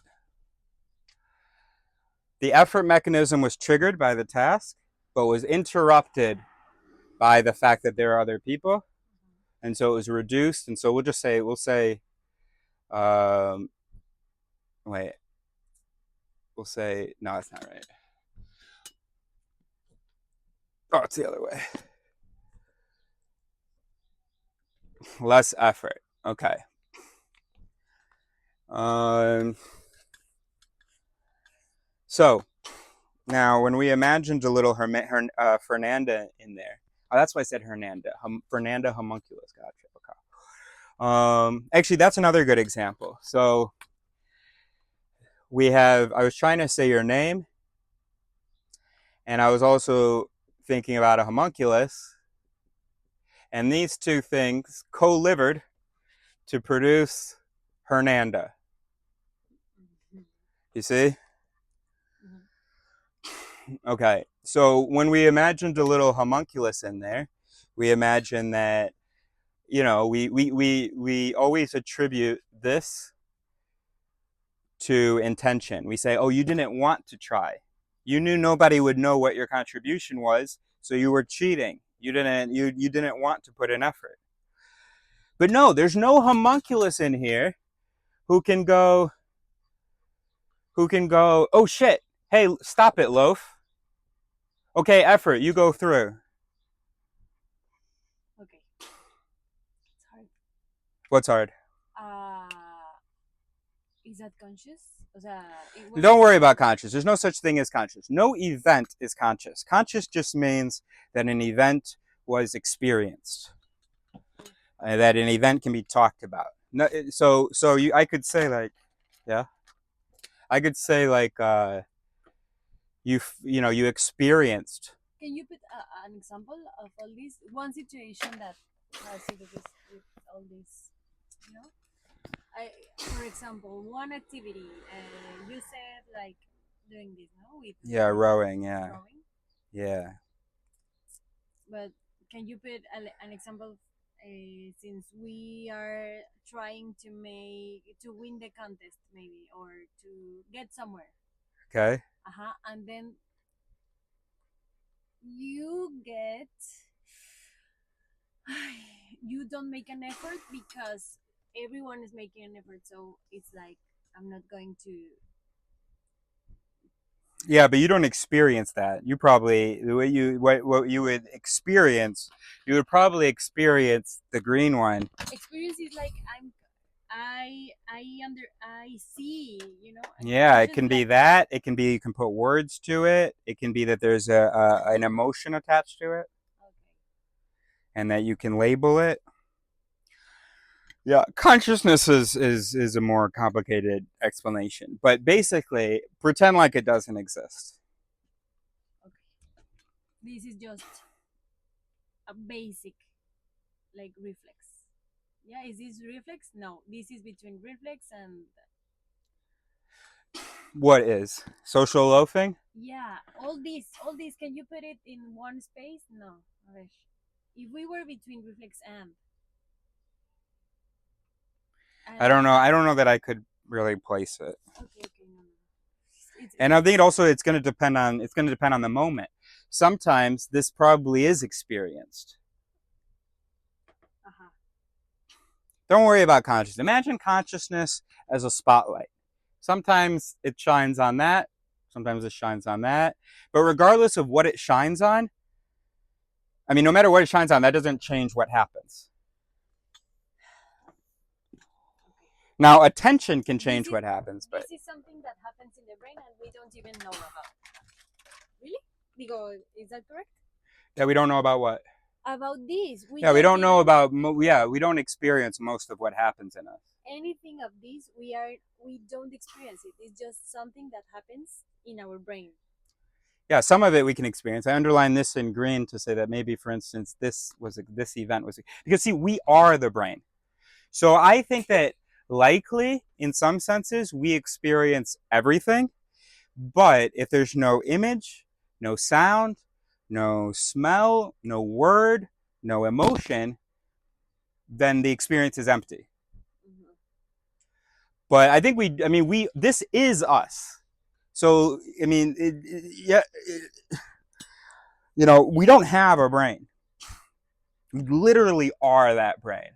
The effort mechanism was triggered by the task, but was interrupted by the fact that there are other people. And so it was reduced. And so we'll say, we'll say, no, it's not right. Oh, it's the other way. Less effort. Okay. So now when we imagined a little Fernanda in there, that's why I said Hernanda. Fernanda homunculus. Gotcha. Okay. Actually, that's another good example. So I was trying to say your name, and I was also thinking about a homunculus, and these two things co-livered to produce Hernanda. You see? Okay, so when we imagined a little homunculus in there, we imagined that, you know, we always attribute this to intention. We say, oh, you didn't want to try. You knew nobody would know what your contribution was, so you were cheating. You didn't want to put in effort. But no, there's no homunculus in here who can go, who can go, oh shit, hey, stop it, loaf. Okay, effort, you go through. Okay. It's hard. What's hard? Is that conscious? O sea, don't worry about conscious. There's no such thing as conscious. No event is conscious. Conscious just means that an event was experienced. That an event can be talked about. No, I could say like, yeah. I could say like, you experienced. Can you put an example of all this? One situation that has to do with all this, you know? For example, one activity, you said like doing this, no? With Rowing, yeah. Rowing. Yeah. But can you put an example, since we are trying to win the contest maybe, or to get somewhere. Okay. And then you don't make an effort because everyone is making an effort, so it's like I'm not going to. Yeah, but you don't experience that. You probably what you would experience, you would probably experience the green one. Experience is like I see, you know. Yeah, it can be that. It can be you can put words to it. It can be that there's an emotion attached to it. Okay. And that you can label it. Yeah, consciousness is a more complicated explanation, but basically, pretend like it doesn't exist. Okay. This is just a basic, like, reflex. Yeah, is this reflex? No, this is between reflex and. What is social loafing? Yeah, all this. Can you put it in one space? No. If we were between reflex and. I don't know that I could really place it. Okay, no. And I think it's going to depend on the moment. Sometimes this probably is experienced. Don't worry about consciousness. Imagine consciousness as a spotlight. Sometimes it shines on that. Sometimes it shines on that. But regardless of what it shines on, I mean, no matter what it shines on, that doesn't change what happens. Now, attention can change what happens, but this is something that happens in the brain and we don't even know about. Really? Digo, is that correct? Yeah, we don't know about what? About this. We don't know about. We don't experience most of what happens in us. Anything of this, we don't experience it. It's just something that happens in our brain. Yeah, some of it we can experience. I underline this in green to say that maybe, for instance, this event was because see, we are the brain. So I think that likely, in some senses, we experience everything. But if there's no image, no sound, no smell, no word, no emotion, then the experience is empty. Mm-hmm. But I think this is us. So, I mean, we don't have a brain. We literally are that brain.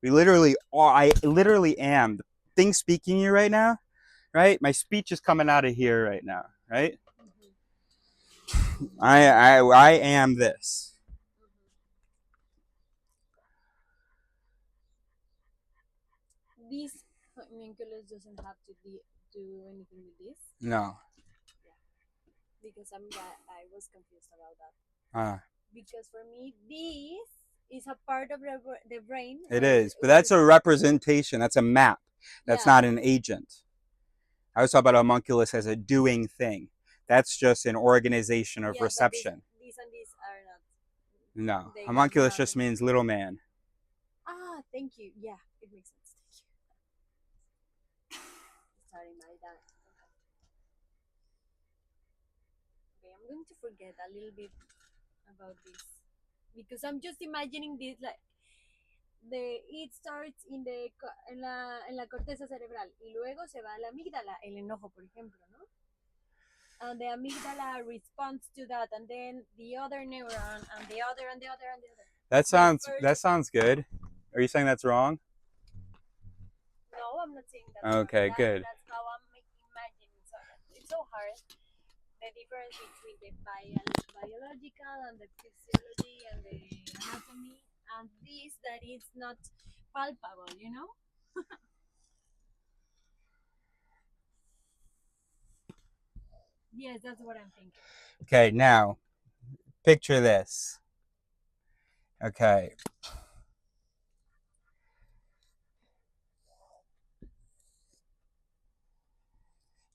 We literally are. I literally am the thing speaking to you right now, right? My speech is coming out of here right now, right? Mm-hmm. I am this. This homunculus doesn't have to do anything with this. No. Yeah, because I was confused about that. Because for me, this is a part of the brain. It is, but that's a representation. That's a map. That's not an agent. I was talking about homunculus as a doing thing. That's just an organization of reception. These and these are not. No, homunculus just means little man. Thank you. Yeah, it makes sense. Thank you. Starting my dad. Okay, I'm going to forget a little bit about this because I'm just imagining this like it starts in la corteza cerebral y luego se va a la amígdala, el enojo, por ejemplo, ¿no? And the amygdala responds to that, and then the other neuron, and the other, and the other, and the other. That sounds good. Are you saying that's wrong? No, I'm not saying that. Okay, good. That's how I'm imagining. So so hard. The difference between the biological and the physiology and the anatomy, and this that is not palpable, you know? Yes, that's what I'm thinking. Okay, now picture this. Okay.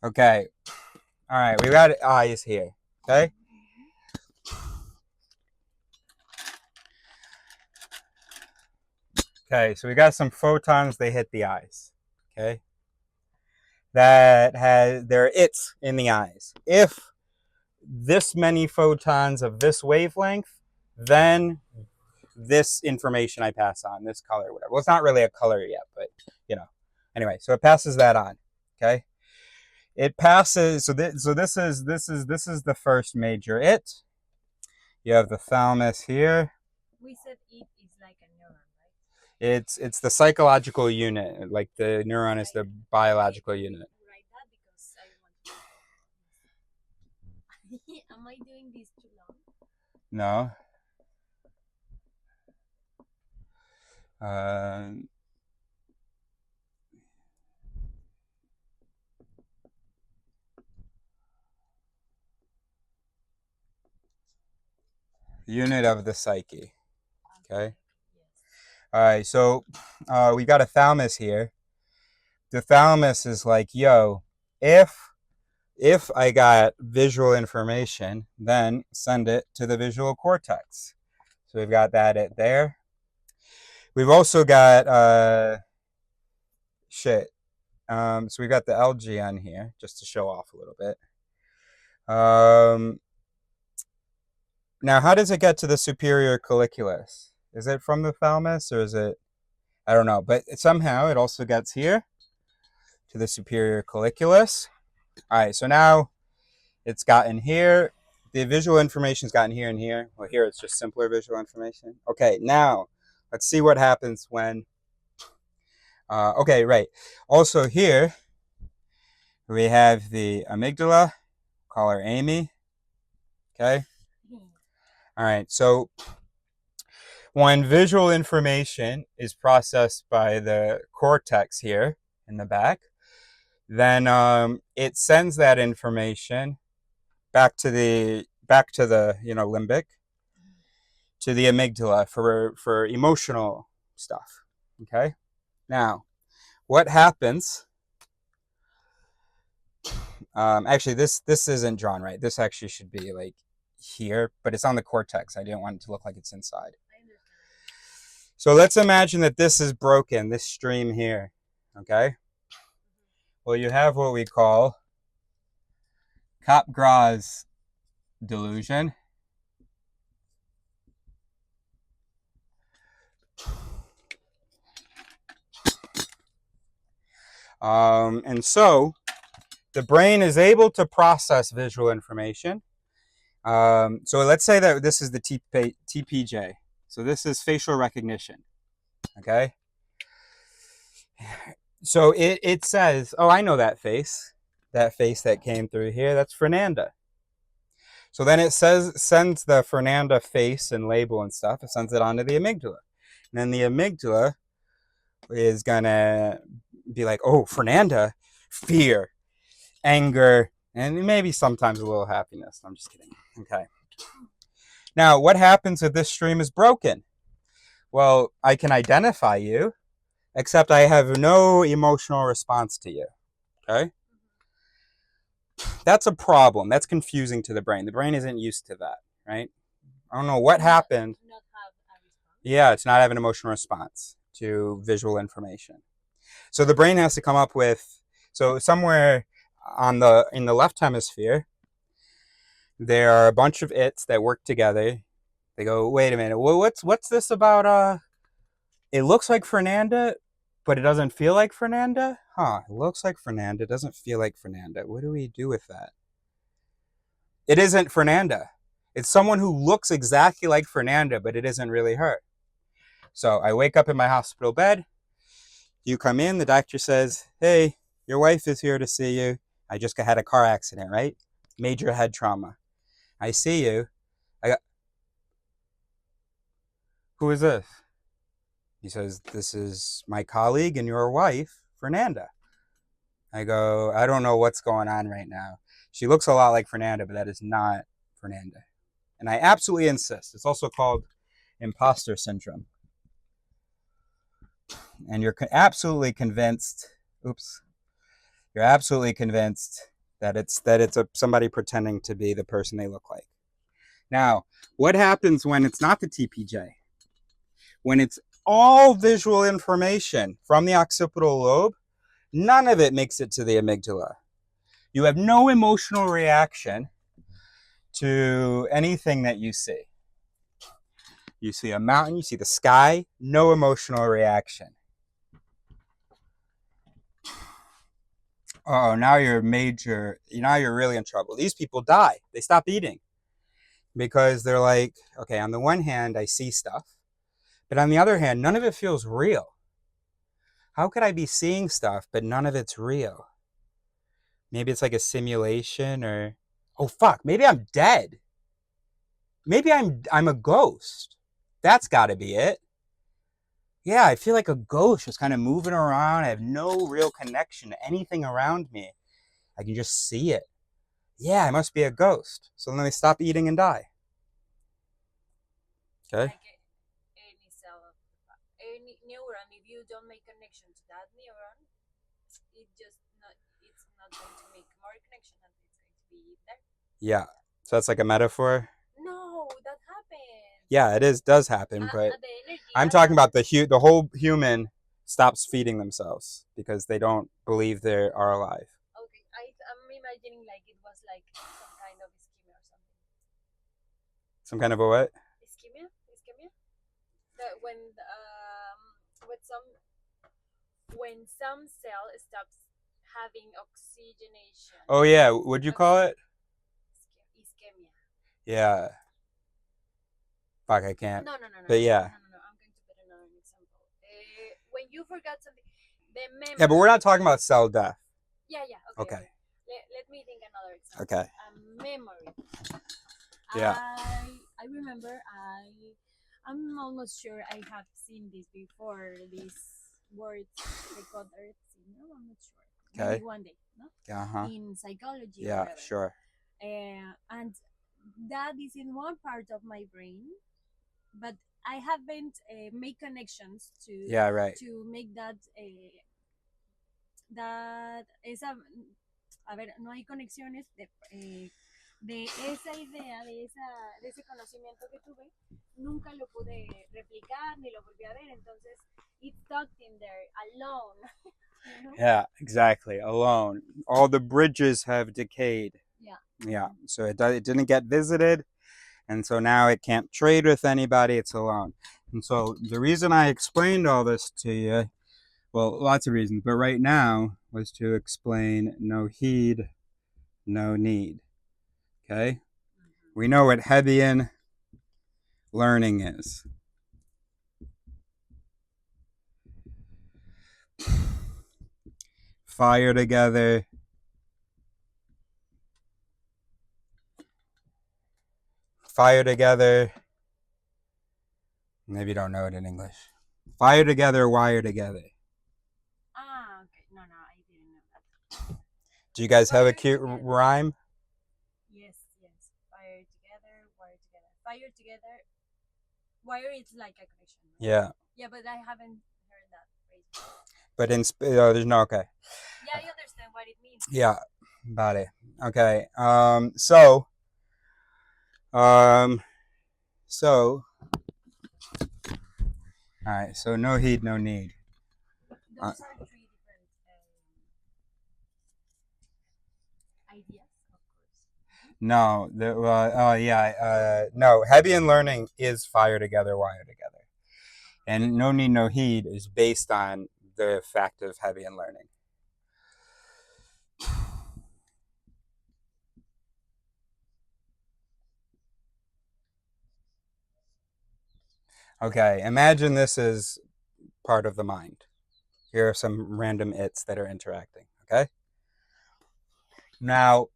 Okay. All right, we got eyes here. Okay. Okay, so we got some photons, they hit the eyes. Okay. There are its in the eyes. If this many photons of this wavelength, then this information I pass on, this color, whatever. Well, it's not really a color yet, but you know. Anyway, so it passes that on. Okay. It passes. So this is the first major it. You have the thalamus here. We said it is like a neuron, right? It's the psychological unit. Like the neuron is the biological unit. Write that because I want to. Am I doing this too long? No. Unit of the psyche. Okay. All right. So we got a thalamus here. The thalamus is like, yo, if I got visual information, then send it to the visual cortex. So we've got that it there. We've also got so we've got the LG on here just to show off a little bit. Now, how does it get to the superior colliculus? Is it from the thalamus or is it? I don't know, but somehow it also gets here to the superior colliculus. All right, so now it's gotten here. The visual information's gotten here and here. Well, here it's just simpler visual information. Okay, now let's see what happens when. Okay, right. Also here we have the amygdala. Call her Amy. Okay. All right, so when visual information is processed by the cortex here in the back, then it sends that information back to the limbic, to the amygdala for emotional stuff. Okay. Now, what happens? Actually, this isn't drawn right. This actually should be like here, but it's on the cortex. I didn't want it to look like it's inside. So let's imagine that this is broken, this stream here. Okay. Well, you have what we call Capgras delusion. And so the brain is able to process visual information. So let's say that this is the TPJ. So this is facial recognition. Okay. So it says, oh, I know that face that came through here. That's Fernanda. So then it sends the Fernanda face and label and stuff. It sends it onto the amygdala. And then the amygdala is gonna be like, oh, Fernanda, fear, anger, and maybe sometimes a little happiness. I'm just kidding. Okay. Now, what happens if this stream is broken? Well, I can identify you, except I have no emotional response to you. Okay? That's a problem. That's confusing to the brain. The brain isn't used to that, right? I don't know what happened. Not have a response. Yeah, it's not having an emotional response to visual information. So the brain has to come up with, so somewhere in the left hemisphere, there are a bunch of its that work together. They go, wait a minute, well, what's this about? It looks like Fernanda, but it doesn't feel like Fernanda? Huh, it looks like Fernanda, doesn't feel like Fernanda. What do we do with that? It isn't Fernanda. It's someone who looks exactly like Fernanda, but it isn't really her. So I wake up in my hospital bed. You come in, the doctor says, hey, your wife is here to see you. I just had a car accident, right? Major head trauma. I see you. Who is this? He says, this is my colleague and your wife, Fernanda. I go, I don't know what's going on right now. She looks a lot like Fernanda, but that is not Fernanda. And I absolutely insist. It's also called imposter syndrome. And you're absolutely convinced, you're absolutely convinced that it's somebody pretending to be the person they look like. Now, what happens when it's not the TPJ? When it's all visual information from the occipital lobe, none of it makes it to the amygdala. You have no emotional reaction to anything that you see. You see a mountain, you see the sky, no emotional reaction. Oh, now you're really in trouble. These people die. They stop eating because they're like, okay, on the one hand, I see stuff, but on the other hand, none of it feels real. How could I be seeing stuff, but none of it's real? Maybe it's like a simulation, or, oh fuck, maybe I'm dead. Maybe I'm a ghost. That's gotta be it. Yeah, I feel like a ghost just kind of moving around. I have no real connection to anything around me. I can just see it. Yeah, I must be a ghost. So then they stop eating and die. Okay. Like any cell of any neuron, if you don't make connection to that neuron, it's not going to make more connection, and it's going to be there. Yeah. So that's like a metaphor. No, that happens. Yeah, does happen, but I'm talking about the whole human stops feeding themselves because they don't believe they are alive. Okay, I'm imagining like it was like some kind of ischemia or something. Some kind of a what? Ischemia? That when some cell stops having oxygenation. Oh yeah, what'd you call it? Ischemia. Yeah. Fuck, I can't. No. But yeah. No. I'm going to put another example. When you forgot something, the memory. Yeah, but we're not talking about cell death. Yeah. Okay. Let me think another example. Okay. Memory. Yeah. I remember. I'm almost sure I have seen this before. These words they called Earth signal. I'm not sure. Okay. Maybe one day, no? Uh-huh. In psychology. Yeah, or sure. And that is in one part of my brain, but I haven't made connections to. Yeah, right. To make that esa, a ver, no hay conexiones de esa idea, de ese conocimiento que tuve, nunca lo pude replicar ni lo volví a ver, entonces it's tucked in there alone. You know? Yeah, exactly. Alone. All the bridges have decayed. Yeah. So it didn't get visited, and so now it can't trade with anybody. It's alone. And so the reason I explained all this to you, well, lots of reasons, but right now was to explain no heed, no need. Okay? We know what Hebbian learning is. Fire together. Fire together. Maybe you don't know it in English. Fire together, wire together. Ah, okay. No, I didn't know that. Do you guys have a cute rhyme? Yes. Fire together, wire together. Fire together. Wire is like a connection. Right? Yeah. Yeah, but I haven't heard that phrase. But there's no, okay. Yeah, I understand what it means. Yeah, about it. Okay. So, all right. So no heed, no need. Those are three different ideas, of course. No, no. Hebbian learning is fire together, wire together, and no need, no heed is based on the fact of Hebbian learning. Okay, imagine this is part of the mind. Here are some random its that are interacting, okay? Now,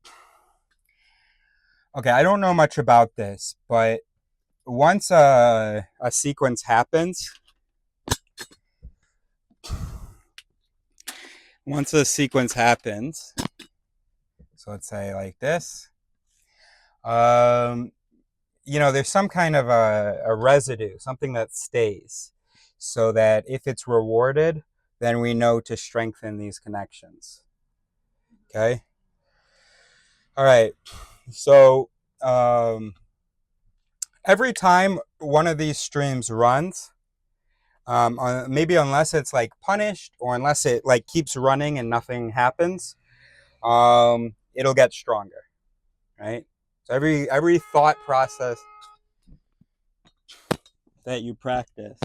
okay, I don't know much about this, but once a sequence happens, so let's say like this, you know, there's some kind of a residue, something that stays, so that if it's rewarded, then we know to strengthen these connections. Okay? All right. So every time one of these streams runs, maybe unless it's like punished or unless it like keeps running and nothing happens, it'll get stronger, right? So every thought process that you practice,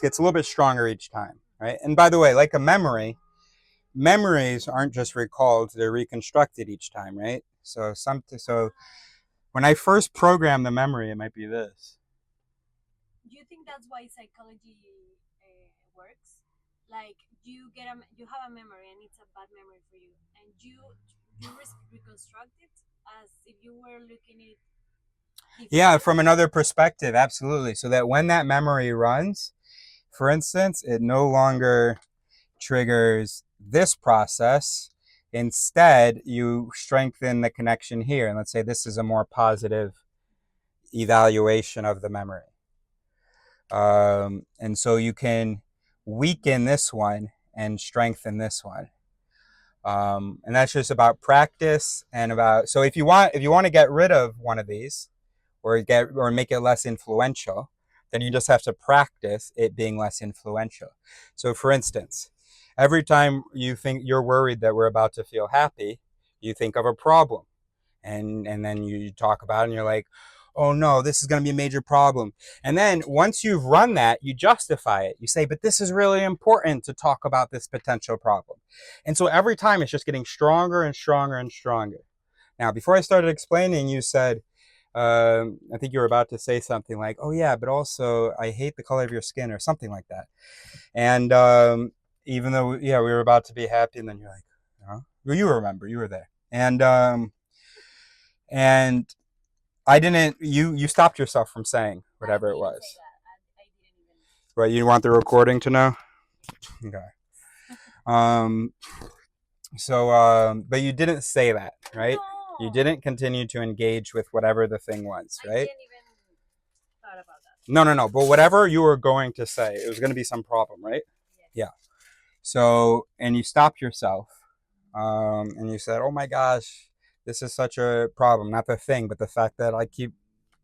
gets a little bit stronger each time, right? And by the way, like a memory, memories aren't just recalled, they're reconstructed each time, right? So when I first program the memory, it might be this. Do you think that's why psychology works? Like you have a memory and it's a bad memory for you, and you reconstruct it as if you were looking at it. Yeah, from another perspective, absolutely. So that when that memory runs, for instance, it no longer triggers this process. Instead, you strengthen the connection here. And let's say this is a more positive evaluation of the memory. And so you can weaken this one and strengthen this one. And that's just about practice and about, so if you want to get rid of one of these or make it less influential, then you just have to practice it being less influential. So for instance, every time you think you're worried that we're about to feel happy, you think of a problem. And then you talk about it and you're like, oh no, this is going to be a major problem. And then once you've run that, you justify it. You say, but this is really important to talk about this potential problem. And so every time it's just getting stronger and stronger and stronger. Now, before I started explaining, you said, I think you were about to say something like, oh yeah, but also I hate the color of your skin or something like that. And even though, yeah, we were about to be happy, and then you're like, oh. Well, you remember, you were there. And I didn't, you stopped yourself from saying whatever it was. Right, you want the recording to know? Okay. But you didn't say that, right? No. You didn't continue to engage with whatever the thing was, right? I didn't even thought about that. No. But whatever you were going to say, it was going to be some problem, right? Yes. Yeah. So, and you stopped yourself, and you said, oh my gosh, this is such a problem. Not the thing, but the fact that I keep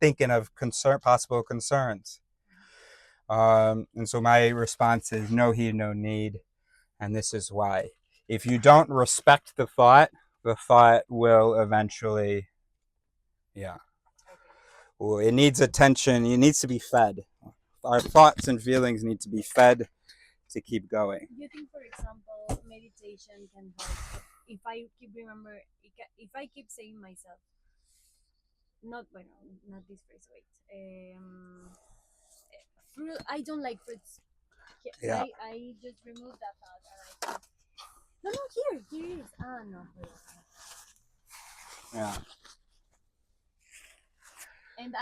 thinking of possible concerns. And so my response is no heed, no need. And this is why. If you don't respect the thought will eventually, yeah. Well, it needs attention. It needs to be fed. Our thoughts and feelings need to be fed to keep going. Do you think, for example, meditation can help? If I keep saying myself, not this phrase, wait. Fruit, I don't like fruits. Yeah. I just removed that thought and no, here it is. Ah, no. Yeah. And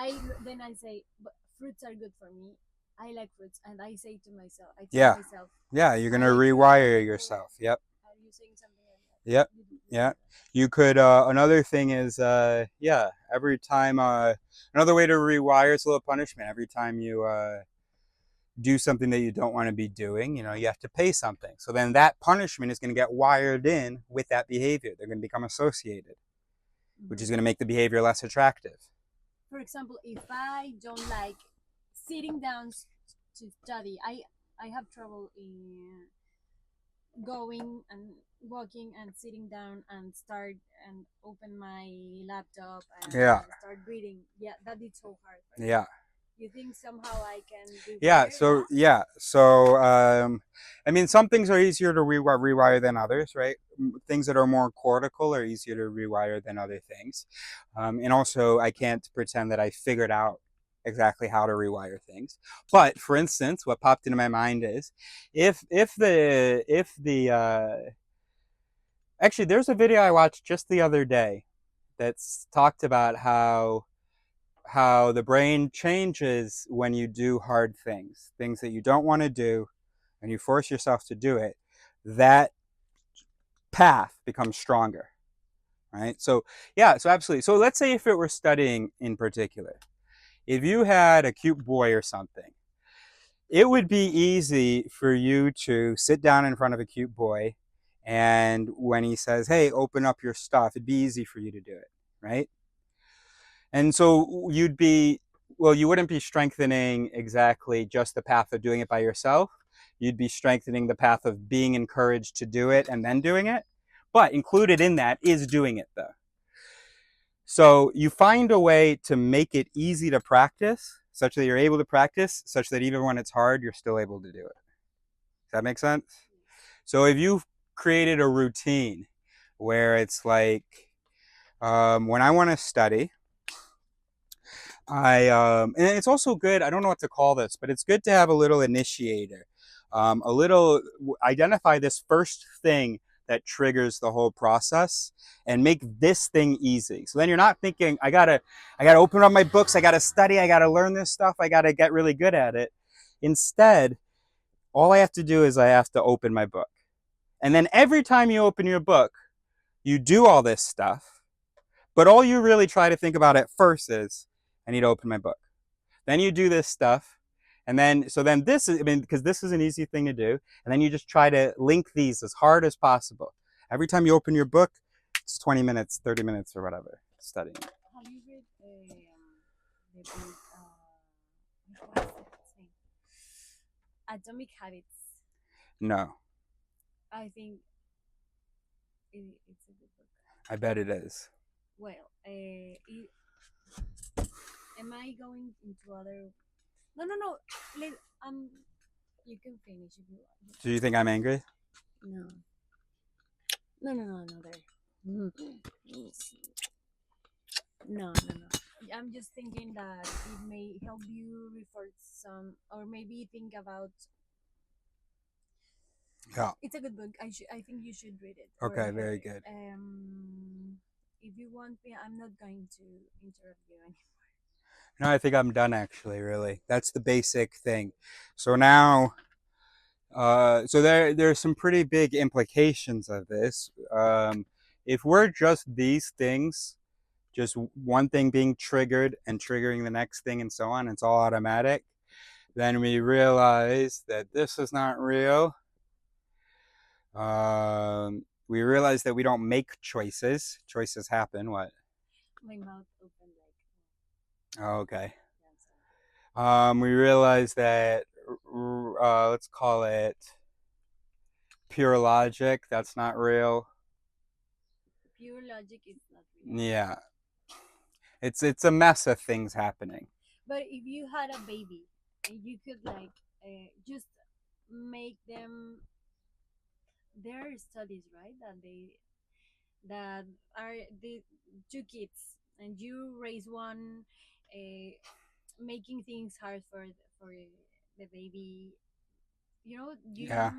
then I say, but fruits are good for me. I like fruits, and I say to myself, myself. Yeah, you're gonna rewire yourself. Yep. Are you saying something like that? Yep. Yeah. You could. Another thing is, every time. Another way to rewire is a little punishment. Every time you do something that you don't want to be doing, you have to pay something. So then that punishment is going to get wired in with that behavior. They're going to become associated, which is going to make the behavior less attractive. For example, if I don't like sitting down to study, I have trouble in going and walking and sitting down and start and open my laptop and start reading. Yeah, that is so hard. Right? Yeah. You think somehow I can do I mean, some things are easier to rewire than others, right? Things that are more cortical are easier to rewire than other things. And also, I can't pretend that I figured out exactly how to rewire things. But for instance, what popped into my mind is if the actually, there's a video I watched just the other day that's talked about how the brain changes when you do hard things that you don't want to do, and you force yourself to do it. That path becomes stronger, right? So yeah, so absolutely. So let's say if it were studying in particular, if you had a cute boy or something, it would be easy for you to sit down in front of a cute boy, and when he says, hey, open up your stuff, it'd be easy for you to do it, right? And so you wouldn't be strengthening exactly just the path of doing it by yourself. You'd be strengthening the path of being encouraged to do it and then doing it. But included in that is doing it, though. So you find a way to make it easy to practice, such that you're able to practice, such that even when it's hard, you're still able to do it. Does that make sense? So if you've created a routine where it's like, when I want to study, and it's also good, I don't know what to call this, but it's good to have a little initiator, identify this first thing that triggers the whole process and make this thing easy. So then you're not thinking, I gotta open up my books, I gotta study, I gotta learn this stuff, I gotta get really good at it. Instead, all I have to do is I have to open my book. And then every time you open your book, you do all this stuff, but all you really try to think about at first is, I need to open my book. Then you do this stuff, and then this is, because this is an easy thing to do, and then you just try to link these as hard as possible. Every time you open your book, it's 20 minutes, 30 minutes, or whatever, studying. Have you read the book, what's its name? Atomic Habits? No. I think it's a good book. I bet it is. Well, am I going into other? No. You can finish if you want. Do you think I'm angry? No. Another. No. I'm just thinking that it may help you refer some, or maybe think about. Yeah. It's a good book. I think you should read it. Okay, very good. If you want me, I'm not going to interrupt you anymore. No, I think I'm done, actually, really. That's the basic thing. So now, so there's some pretty big implications of this. If we're just these things, just one thing being triggered and triggering the next thing and so on, it's all automatic, then we realize that this is not real. We realize that we don't make choices. Choices happen. What? My mouth opened like. Oh, okay. We realize that, let's call it pure logic. That's not real. Pure logic is not real. Yeah. It's a mess of things happening. But if you had a baby, and you could just make them. There are studies, right, that are the two kids, and you raise one, making things hard for the baby. You know, Yeah.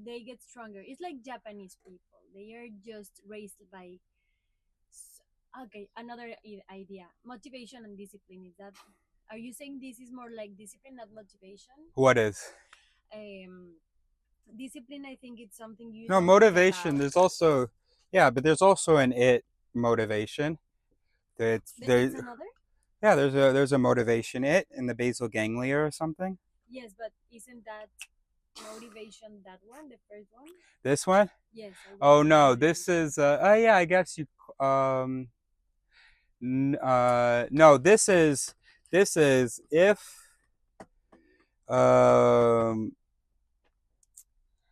They get stronger. It's like Japanese people. They are just raised by. Okay, another idea: motivation and discipline. Is that? Are you saying this is more like discipline, not motivation? What is? Discipline, I think it's something you No, don't think motivation. about. There's also, yeah, but there's also an motivation. That's another? Yeah, there's a motivation in the basal ganglia or something. Yes, but isn't that motivation that one, the first one? This one? Yes. Oh no, this is yeah, I guess you no, this is if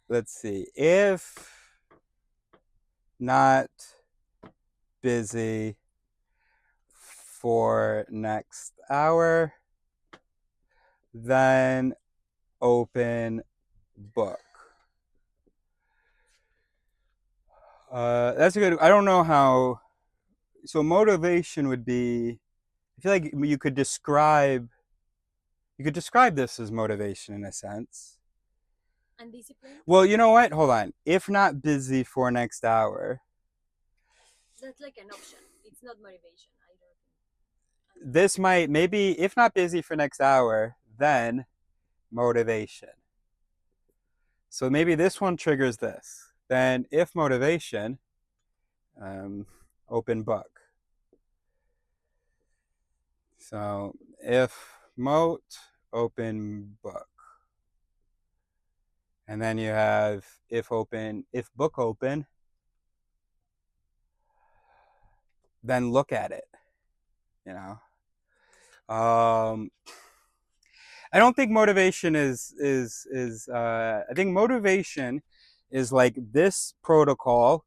let's see, if not busy for next hour, then open book. That's a good, I don't know how, so motivation would be, I feel like you could describe this as motivation in a sense. And discipline? Well, you know what? Hold on. If not busy for next hour. That's like an option. It's not motivation. I don't think. This might, maybe, if not busy for next hour, then motivation. So maybe this one triggers this. Then if motivation, open book. So if mote, open book. And then you have if book open, then look at it, you know. I don't think motivation is I think motivation is like this protocol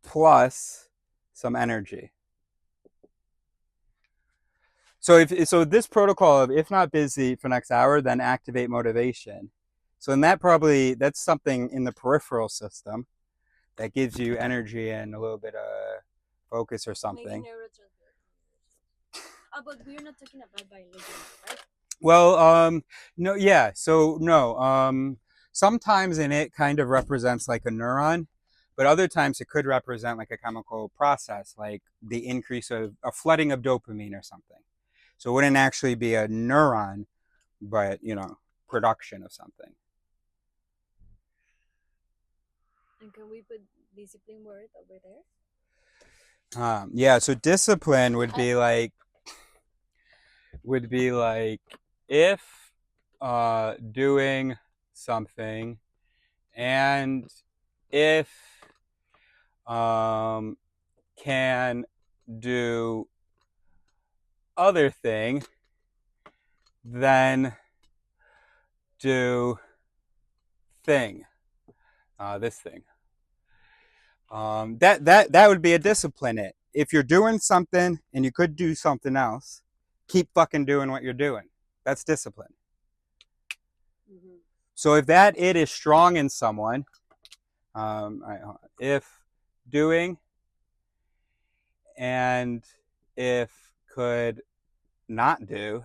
plus some energy. So this protocol of if not busy for next hour, then activate motivation. So that's something in the peripheral system that gives you energy and a little bit of focus or something. But we're not talking about biology, right? Well, no, yeah. So no, sometimes in it kind of represents like a neuron, but other times it could represent like a chemical process, like the increase of a flooding of dopamine or something. So it wouldn't actually be a neuron, but production of something. And can we put discipline word over there? Yeah. So discipline would be like if doing something and if can do other thing, then do thing, this thing. That would be a discipline. It if you're doing something and you could do something else, keep fucking doing what you're doing. That's discipline. Mm-hmm. So if that it is strong in someone, if doing and if could not do,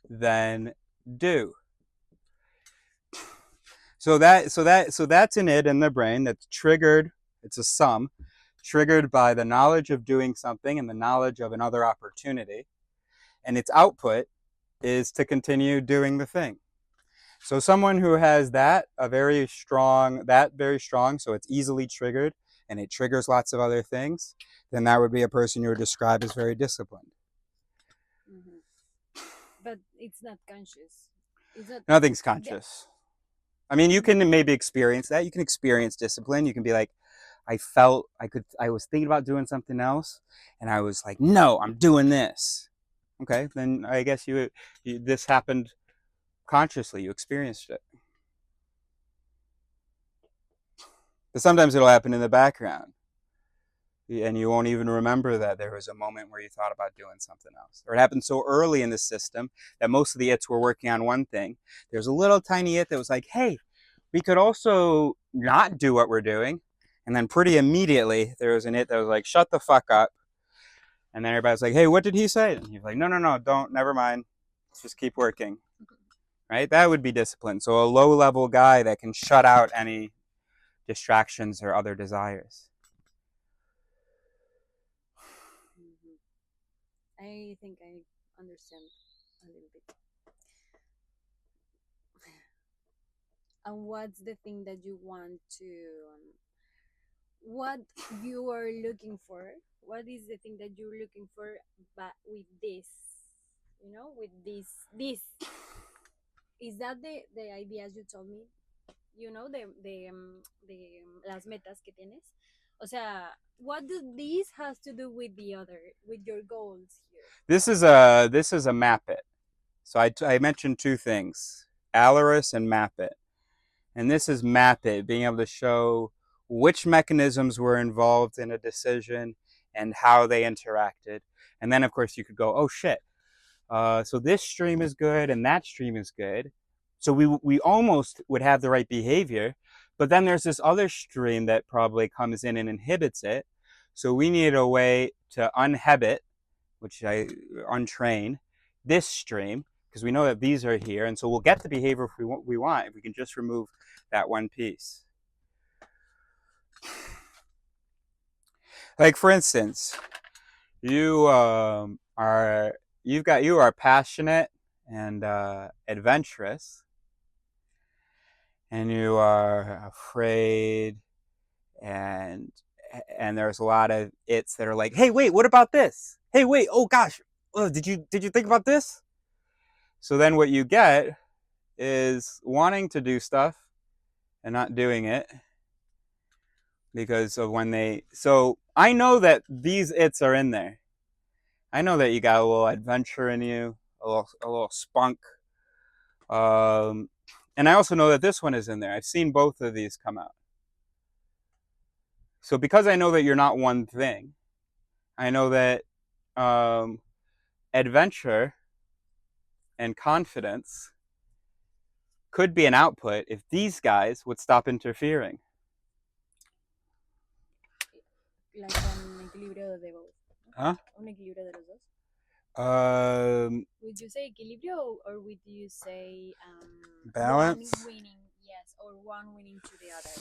then do. So that's an it in the brain that's triggered. It's a sum triggered by the knowledge of doing something and the knowledge of another opportunity, and its output is to continue doing the thing. So someone who has that very strong, so it's easily triggered and it triggers lots of other things, then that would be a person you would describe as very disciplined. Mm-hmm. But it's not conscious. Nothing's conscious. I mean, you can maybe experience that. You can experience discipline. You can be like, I was thinking about doing something else and I was like, no, I'm doing this. Okay, then I guess this happened consciously. You experienced it. But sometimes it'll happen in the background and you won't even remember that there was a moment where you thought about doing something else. Or it happened so early in the system that most of the its were working on one thing. There's a little tiny it that was like, hey, we could also not do what we're doing. And then pretty immediately there was an it that was like, shut the fuck up. And then everybody's like, hey, what did he say? And he's like, no, don't, never mind. Let's just keep working. Right? That would be discipline. So a low-level guy that can shut out any distractions or other desires. I think I understand a little bit. And what's the thing that you want to, what you are looking for? What is the thing that you're looking for, but with this, with this, is that the ideas you told me? Las metas que tienes. O sea, what do these has to do with with your goals here? This is a map it. So I mentioned two things, Alaris and map it. And this is map it, being able to show which mechanisms were involved in a decision and how they interacted. And then, of course, you could go, oh, shit. So this stream is good and that stream is good. So we almost would have the right behavior. But then there's this other stream that probably comes in and inhibits it. So we need a way to unhebit which I untrain this stream, because we know that these are here, and so we'll get the behavior we want if we can just remove that one piece. Like for instance, you are passionate and adventurous, and you are afraid, and there's a lot of it's that are like, hey, wait, what about this? Hey, wait, oh gosh, oh, did you think about this? So then what you get is wanting to do stuff and not doing it because of when they. So I know that these its are in there. I know that you got a little adventure in you, a little spunk. And I also know that this one is in there. I've seen both of these come out. So because I know that you're not one thing, I know that adventure and confidence could be an output if these guys would stop interfering. Like un equilibrio de both. Huh? Un equilibrio de los dos. Would you say equilibrio or would you say balance? One winning, yes, or one winning to the other?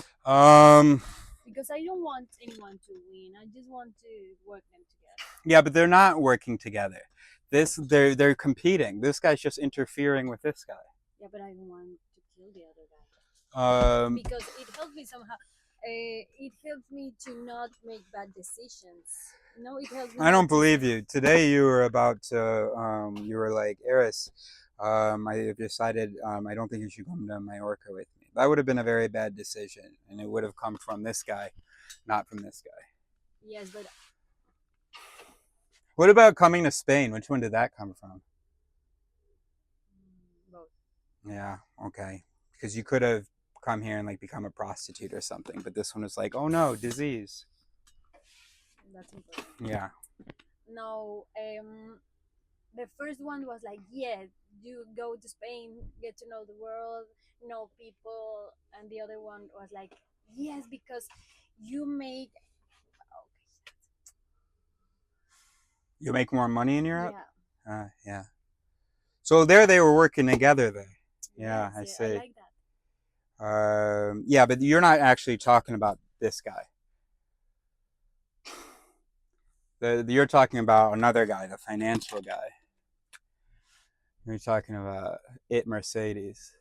Because I don't want anyone to win. I just want to work them together. Yeah, but they're not working together. They're competing. This guy's just interfering with this guy. Yeah, but I don't want to kill the other guy. Because it helps me somehow. It helps me to not make bad decisions. No, it helps me. I don't believe you. Today you were about to, you were like, Eris, I decided I don't think you should come to Mallorca with me. That would have been a very bad decision, and it would have come from this guy, not from this guy. Yes, but... What about coming to Spain? Which one did that come from? Both. Yeah, okay. Because you could have come here and like become a prostitute or something, but this one was like, oh no, disease. That's important. Yeah. No, the first one was like, yeah, you go to Spain, get to know the world, know people, and the other one was like, yes, because you make... You make more money in Europe? Yeah. Yeah. So there they were working together there. Yeah, yes, I see. I like that. Yeah, but you're not actually talking about this guy. You're talking about another guy, the financial guy. You're talking about it Mercedes.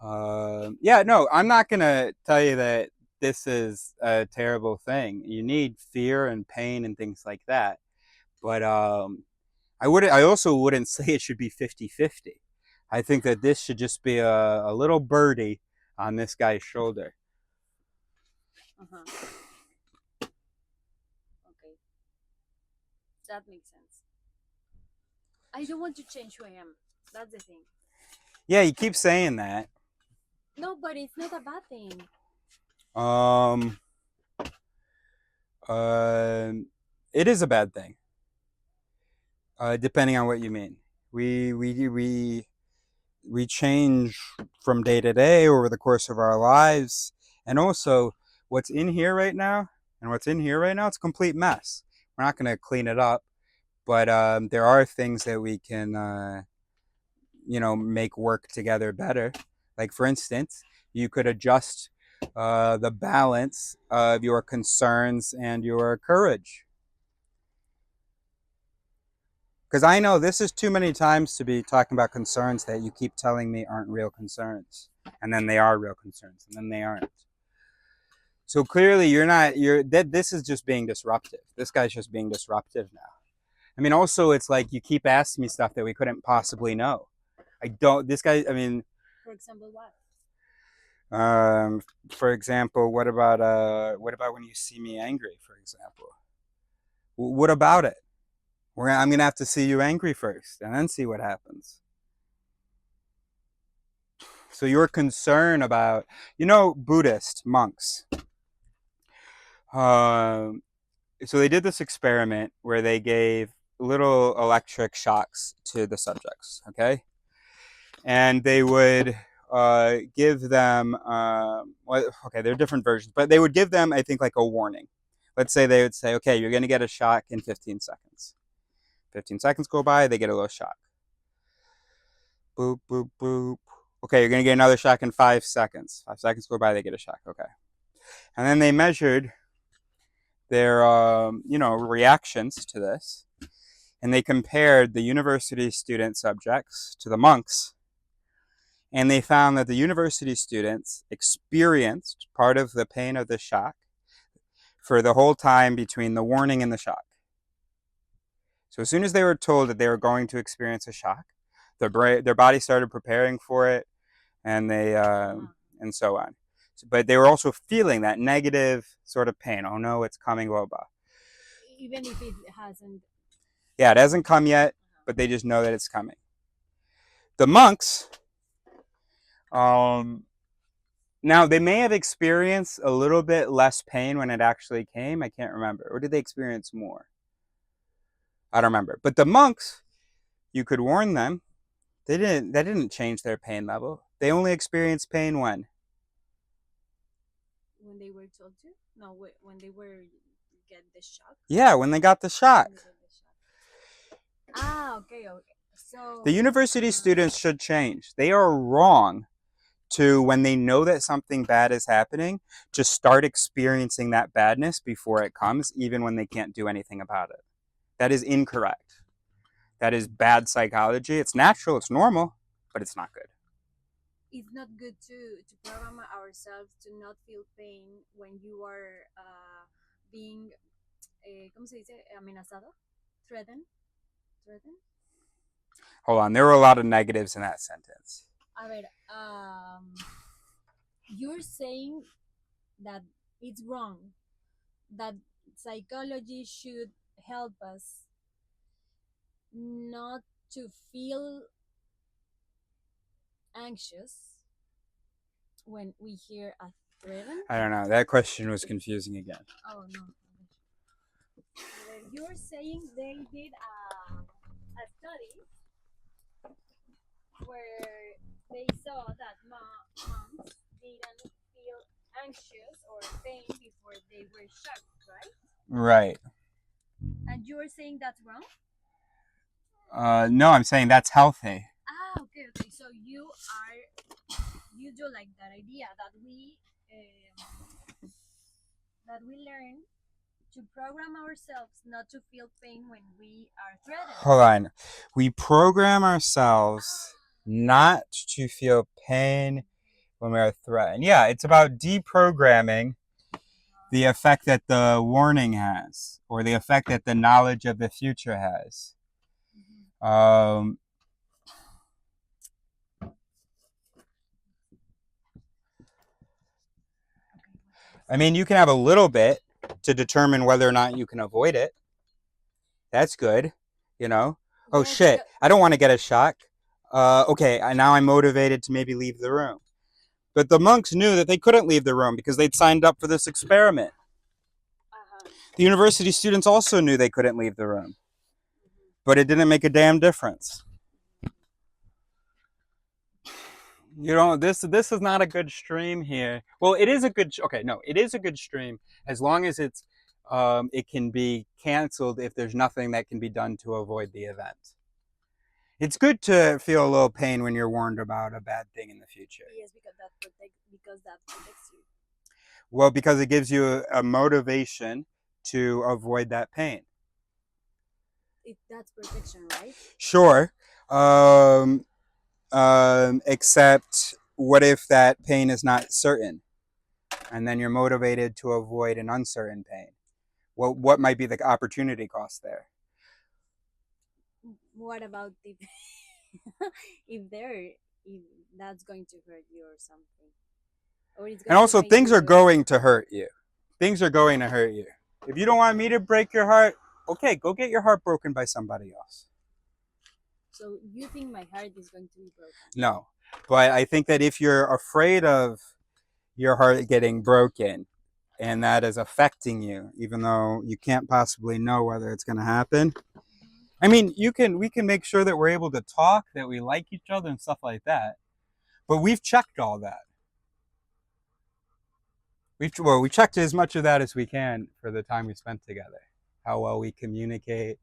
Yeah, no, I'm not gonna tell you that this is a terrible thing. You need fear and pain and things like that. But I also wouldn't say it should be 50-50. I think that this should just be a little birdie on this guy's shoulder. Okay. That makes sense. I don't want to change who I am. That's the thing. Yeah, you keep saying that. No, but it's not a bad thing. It is a bad thing. Depending on what you mean. We change from day to day over the course of our lives, and also what's in here right now and what's in here right now, it's a complete mess. We're not going to clean it up, but there are things that we can make work together better. Like for instance, you could adjust the balance of your concerns and your courage. Because I know this is too many times to be talking about concerns that you keep telling me aren't real concerns. And then they are real concerns, and then they aren't. So clearly this is just being disruptive. This guy's just being disruptive now. I mean, also it's like you keep asking me stuff that we couldn't possibly know. For example, what? For example, what about when you see me angry, for example? What about it? I'm going to have to see you angry first and then see what happens. So your concern about, Buddhist monks. So they did this experiment where they gave little electric shocks to the subjects, okay? And they would give them, okay, there are different versions, but they would give them, I think, like a warning. Let's say they would say, okay, you're going to get a shock in 15 seconds. 15 seconds go by, they get a little shock. Boop, boop, boop. Okay, you're going to get another shock in 5 seconds. 5 seconds go by, they get a shock. Okay. And then they measured their, reactions to this. And they compared the university student subjects to the monks. And they found that the university students experienced part of the pain of the shock for the whole time between the warning and the shock. So as soon as they were told that they were going to experience a shock, their body started preparing for it, and and so on. But they were also feeling that negative sort of pain. Oh no, it's coming, blah, blah. Even if it hasn't. Yeah, it hasn't come yet, but they just know that it's coming. The monks, now they may have experienced a little bit less pain when it actually came. I can't remember. Or did they experience more? I don't remember. But the monks, you could warn them. That didn't change their pain level. They only experienced pain when? When they were told to? No, when they were get the shock? Yeah, when they got the shock. Okay. So the university students should change. They are wrong to, when they know that something bad is happening, just start experiencing that badness before it comes, even when they can't do anything about it. That is incorrect. That is bad psychology. It's natural, it's normal, but it's not good. It's not good to program ourselves to not feel pain when you are being, ¿cómo se dice? Amenazado? Threatened? Hold on, there were a lot of negatives in that sentence. A ver, you're saying that it's wrong, that psychology should help us not to feel anxious when we hear a threaten? I don't know. That question was confusing again. Oh, no. You're saying they did a study where they saw that monks didn't feel anxious or pain before they were shocked, right? Right. And you're saying that's wrong? No, I'm saying that's healthy. Okay. So you do like that idea that we learn to program ourselves not to feel pain when we are threatened. Hold on. We program ourselves not to feel pain when we are threatened. Yeah, it's about deprogramming the effect that the warning has, or the effect that the knowledge of the future has. I mean, you can have a little bit to determine whether or not you can avoid it. That's good, you know? Oh, shit, I don't want to get a shock. Okay, now I'm motivated to maybe leave the room. But the monks knew that they couldn't leave the room because they'd signed up for this experiment. The university students also knew they couldn't leave the room. But it didn't make a damn difference. You know, this is not a good stream here. Well, it is a good, okay, no, it is a good stream as long as it's, it can be canceled if there's nothing that can be done to avoid the event. It's good to feel a little pain when you're warned about a bad thing in the future. Yes, because that protects you. Well, because it gives you a motivation to avoid that pain. That's protection, right? Sure. Except what if that pain is not certain? And then you're motivated to avoid an uncertain pain. Well, what might be the opportunity cost there? What about if that's going to hurt you or something? Or it's going and also, to things are going to hurt you. Things are going to hurt you. If you don't want me to break your heart, okay, go get your heart broken by somebody else. So you think my heart is going to be broken? No, but I think that if you're afraid of your heart getting broken and that is affecting you, even though you can't possibly know whether it's going to happen. I mean, we can make sure that we're able to talk, that we like each other and stuff like that. But we've checked all that. We checked as much of that as we can for the time we spent together. How well we communicate.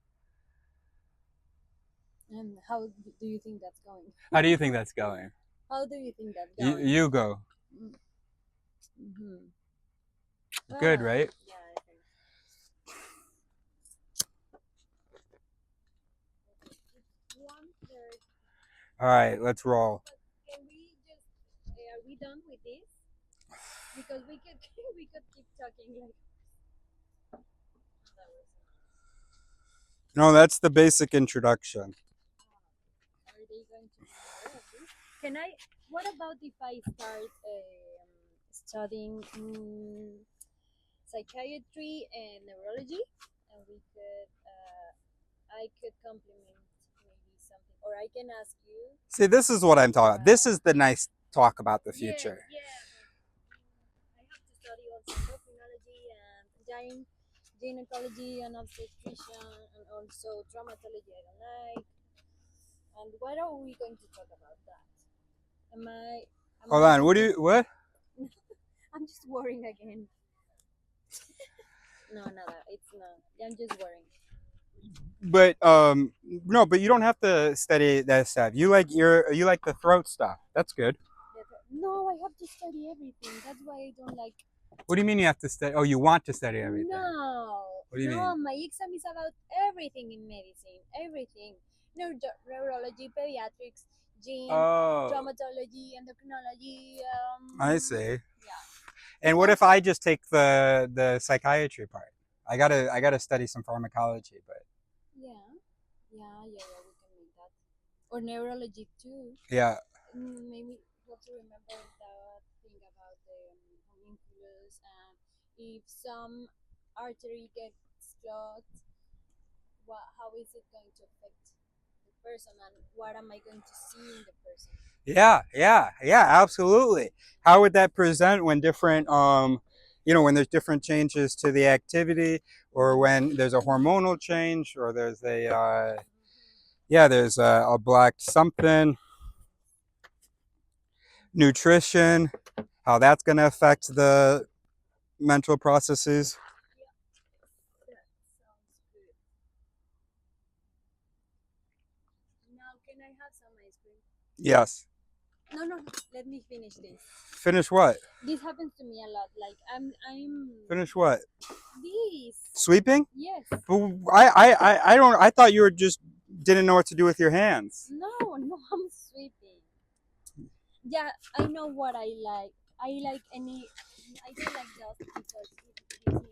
And how do you think that's going? How do you think that's going? How do you think that's going? You go. Mm-hmm. Good, right? Yeah, I think. All right, let's roll. Can we just? Are we done with this? Because we could we could keep talking like. No, that's the basic introduction. Are they going to be more of this? Can I? What about if I start studying psychiatry and neurology, and we could, I could complement maybe something, or I can ask you. See, this is what I'm talking about. This is the nice talk about the future. Yeah, I have to study also endocrinology and gynecology and obstetrician, and also traumatology I don't like. And what are we going to talk about that? Hold on, what? I'm just worrying again. No, it's not. I'm just worrying. But no, but you don't have to study that stuff. You like the throat stuff. That's good. No, I have to study everything. That's why I don't like. What do you mean you have to study? Oh, you want to study everything? No. What do you mean? No, my exam is about everything in medicine. Everything. Neurology, pediatrics, traumatology, endocrinology. I see. Yeah. And what if I just take the psychiatry part? I gotta study some pharmacology, but. Yeah, we can make that. Or neurology too. Yeah. Maybe you have to remember that thing about the homunculus, and if some artery gets clogged, how is it going to affect the person, and what am I going to see in the person? Yeah, absolutely. How would that present when different, when there's different changes to the activity, or when there's a hormonal change, or there's there's a black something, nutrition, how that's going to affect the mental processes. Yeah, that sounds good. Now, can I have some ice cream? Yes. No, let me finish this. Finish what? This happens to me a lot. Like I'm Finish what? This. Sweeping? Yes. But I thought you were just didn't know what to do with your hands. No, I'm sweeping. Yeah, I know what I like. I don't like dust because it gives me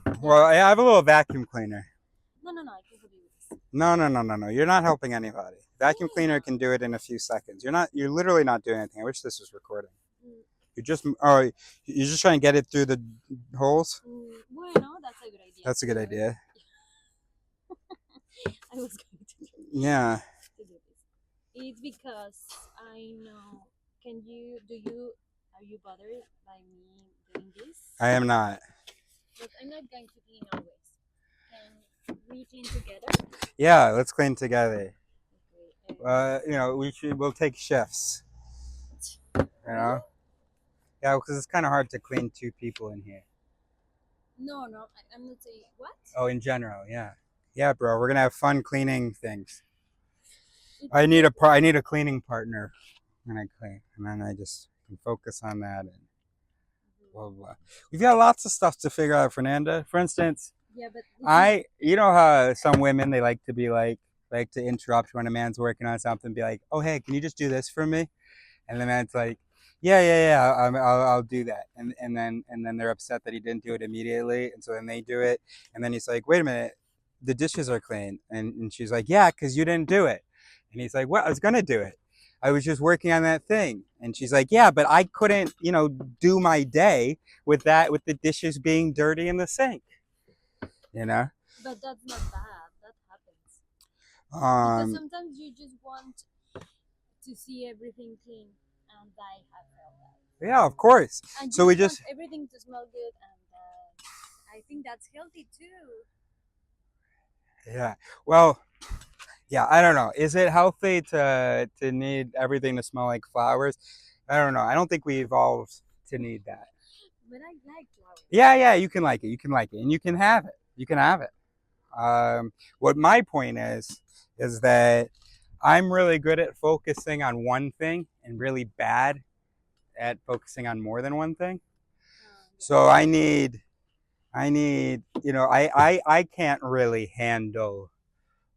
allergies. Well, I have a little vacuum cleaner. No, I can do this. No. You're not helping anybody. Vacuum cleaner can do it in a few seconds. You're literally not doing anything. I wish this was recording. You're just trying to get it through the holes? Bueno, that's a good idea. That's a good idea. I was going to do Yeah. this. It's because I know. Are you bothered by me doing this? I am not. But I'm not going to clean always. Can we clean together? Yeah, let's clean together. Okay. We'll take shifts. You know? Yeah, because it's kind of hard to clean two people in here. No, I'm not saying what? Oh, in general, yeah. Yeah, bro, we're gonna have fun cleaning things. I need a cleaning partner when I clean, and then I just can focus on that and blah blah. We've got lots of stuff to figure out, Fernanda. For instance, yeah, but you know how some women they like to interrupt when a man's working on something, and be like, "Oh, hey, can you just do this for me?" And the man's like, "Yeah, I'll do that." And then they're upset that he didn't do it immediately, and so then they do it, and then he's like, "Wait a minute, the dishes are clean," and she's like, "Yeah, because you didn't do it," and he's like, "Well, I was gonna do it. I was just working on that thing," and she's like, "Yeah, but I couldn't, do my day with the dishes being dirty in the sink." But that's not bad. That happens. Because sometimes you just want to see everything clean, and I have felt that. Yeah, of course. And so we just want everything to smell good, and I think that's healthy too. Yeah. Well, Yeah, I don't know. Is it healthy to need everything to smell like flowers? I don't know. I don't think we evolved to need that. But I like flowers. Yeah, you can like it. You can like it, and you can have it. You can have it. What my point is that I'm really good at focusing on one thing and really bad at focusing on more than one thing. So I need, you know, I can't really handle.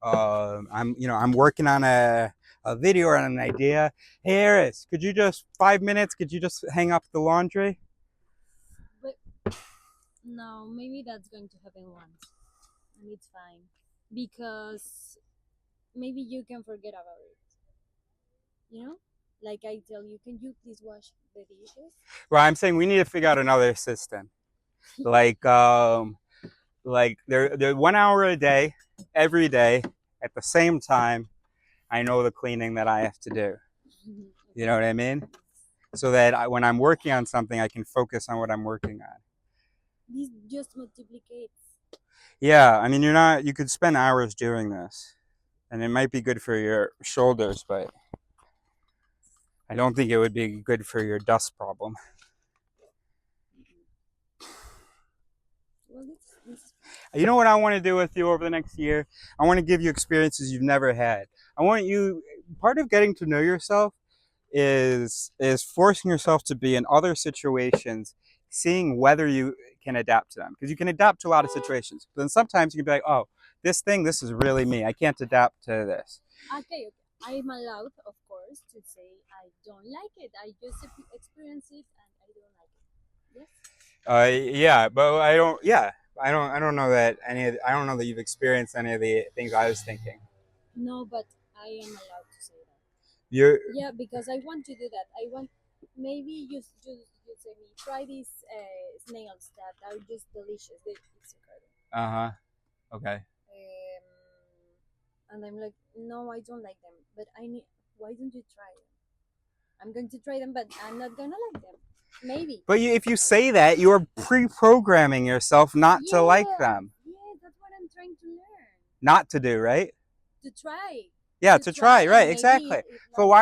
I'm working on a video or on an idea. Hey, Eris, could you just 5 minutes? Could you just hang up the laundry? But no, maybe that's going to happen once, and it's fine because maybe you can forget about it. You know, like I tell you, can you please wash the dishes? Well, I'm saying we need to figure out another system, like they're 1 hour a day, every day, at the same time. I know the cleaning that I have to do. You know what I mean? So that when I'm working on something, I can focus on what I'm working on. This just multiplicates. Yeah, I mean, you could spend hours doing this, and it might be good for your shoulders, but I don't think it would be good for your dust problem. Well, You know what I want to do with you over the next year? I want to give you experiences you've never had. Part of getting to know yourself is forcing yourself to be in other situations, seeing whether you can adapt to them. Because you can adapt to a lot of situations. But then sometimes you can be like, oh, this is really me. I can't adapt to this. Okay. I'm allowed, of course, to say I don't like it. I just experience it and I don't like it. Yes? Yeah, but I don't know that I don't know that you've experienced any of the things I was thinking. No, but I am allowed to say that. Yeah, because I want to do that. I want maybe you say me try these snails that are just delicious. It's incredible. Okay. And I'm like, no, I don't like them. But why don't you try them? I'm going to try them, but I'm not gonna like them. Maybe. But if you say that, you are pre-programming yourself not to like them. Yeah, that's what I'm trying to learn. Not to do, right? To try. Yeah, to try, right, exactly. So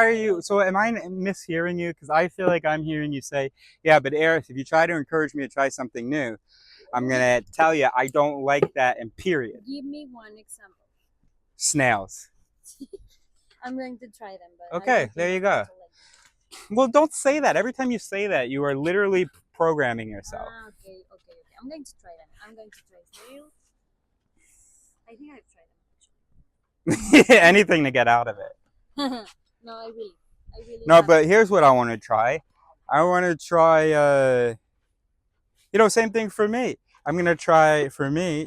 am I mishearing you? Because I feel like I'm hearing you say, yeah, but Eris, if you try to encourage me to try something new, I'm going to tell you I don't like that, and period. Give me one example. Snails. I'm going to try them. But okay, there you go. Well, don't say that. Every time you say that, you are literally programming yourself. Okay. I'm going to try them. I'm going to try snails. I think I've tried them. Anything to get out of it. No, I really no, but here's what I want to try. I want to try, same thing for me. I'm going to try, for me,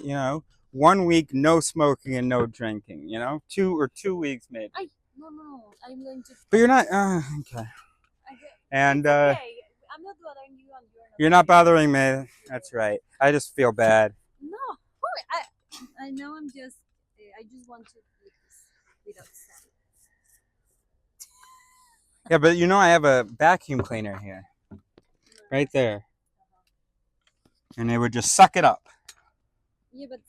1 week, no smoking and no drinking, 2 weeks maybe. No, I'm going to... But you're not, okay. And, okay. I'm not bothering you and you're not bothering me. That's right. I just feel bad. No, I know I just want to eat this without sand. Yeah, but I have a vacuum cleaner here. Right there. And it would just suck it up. Yeah, but...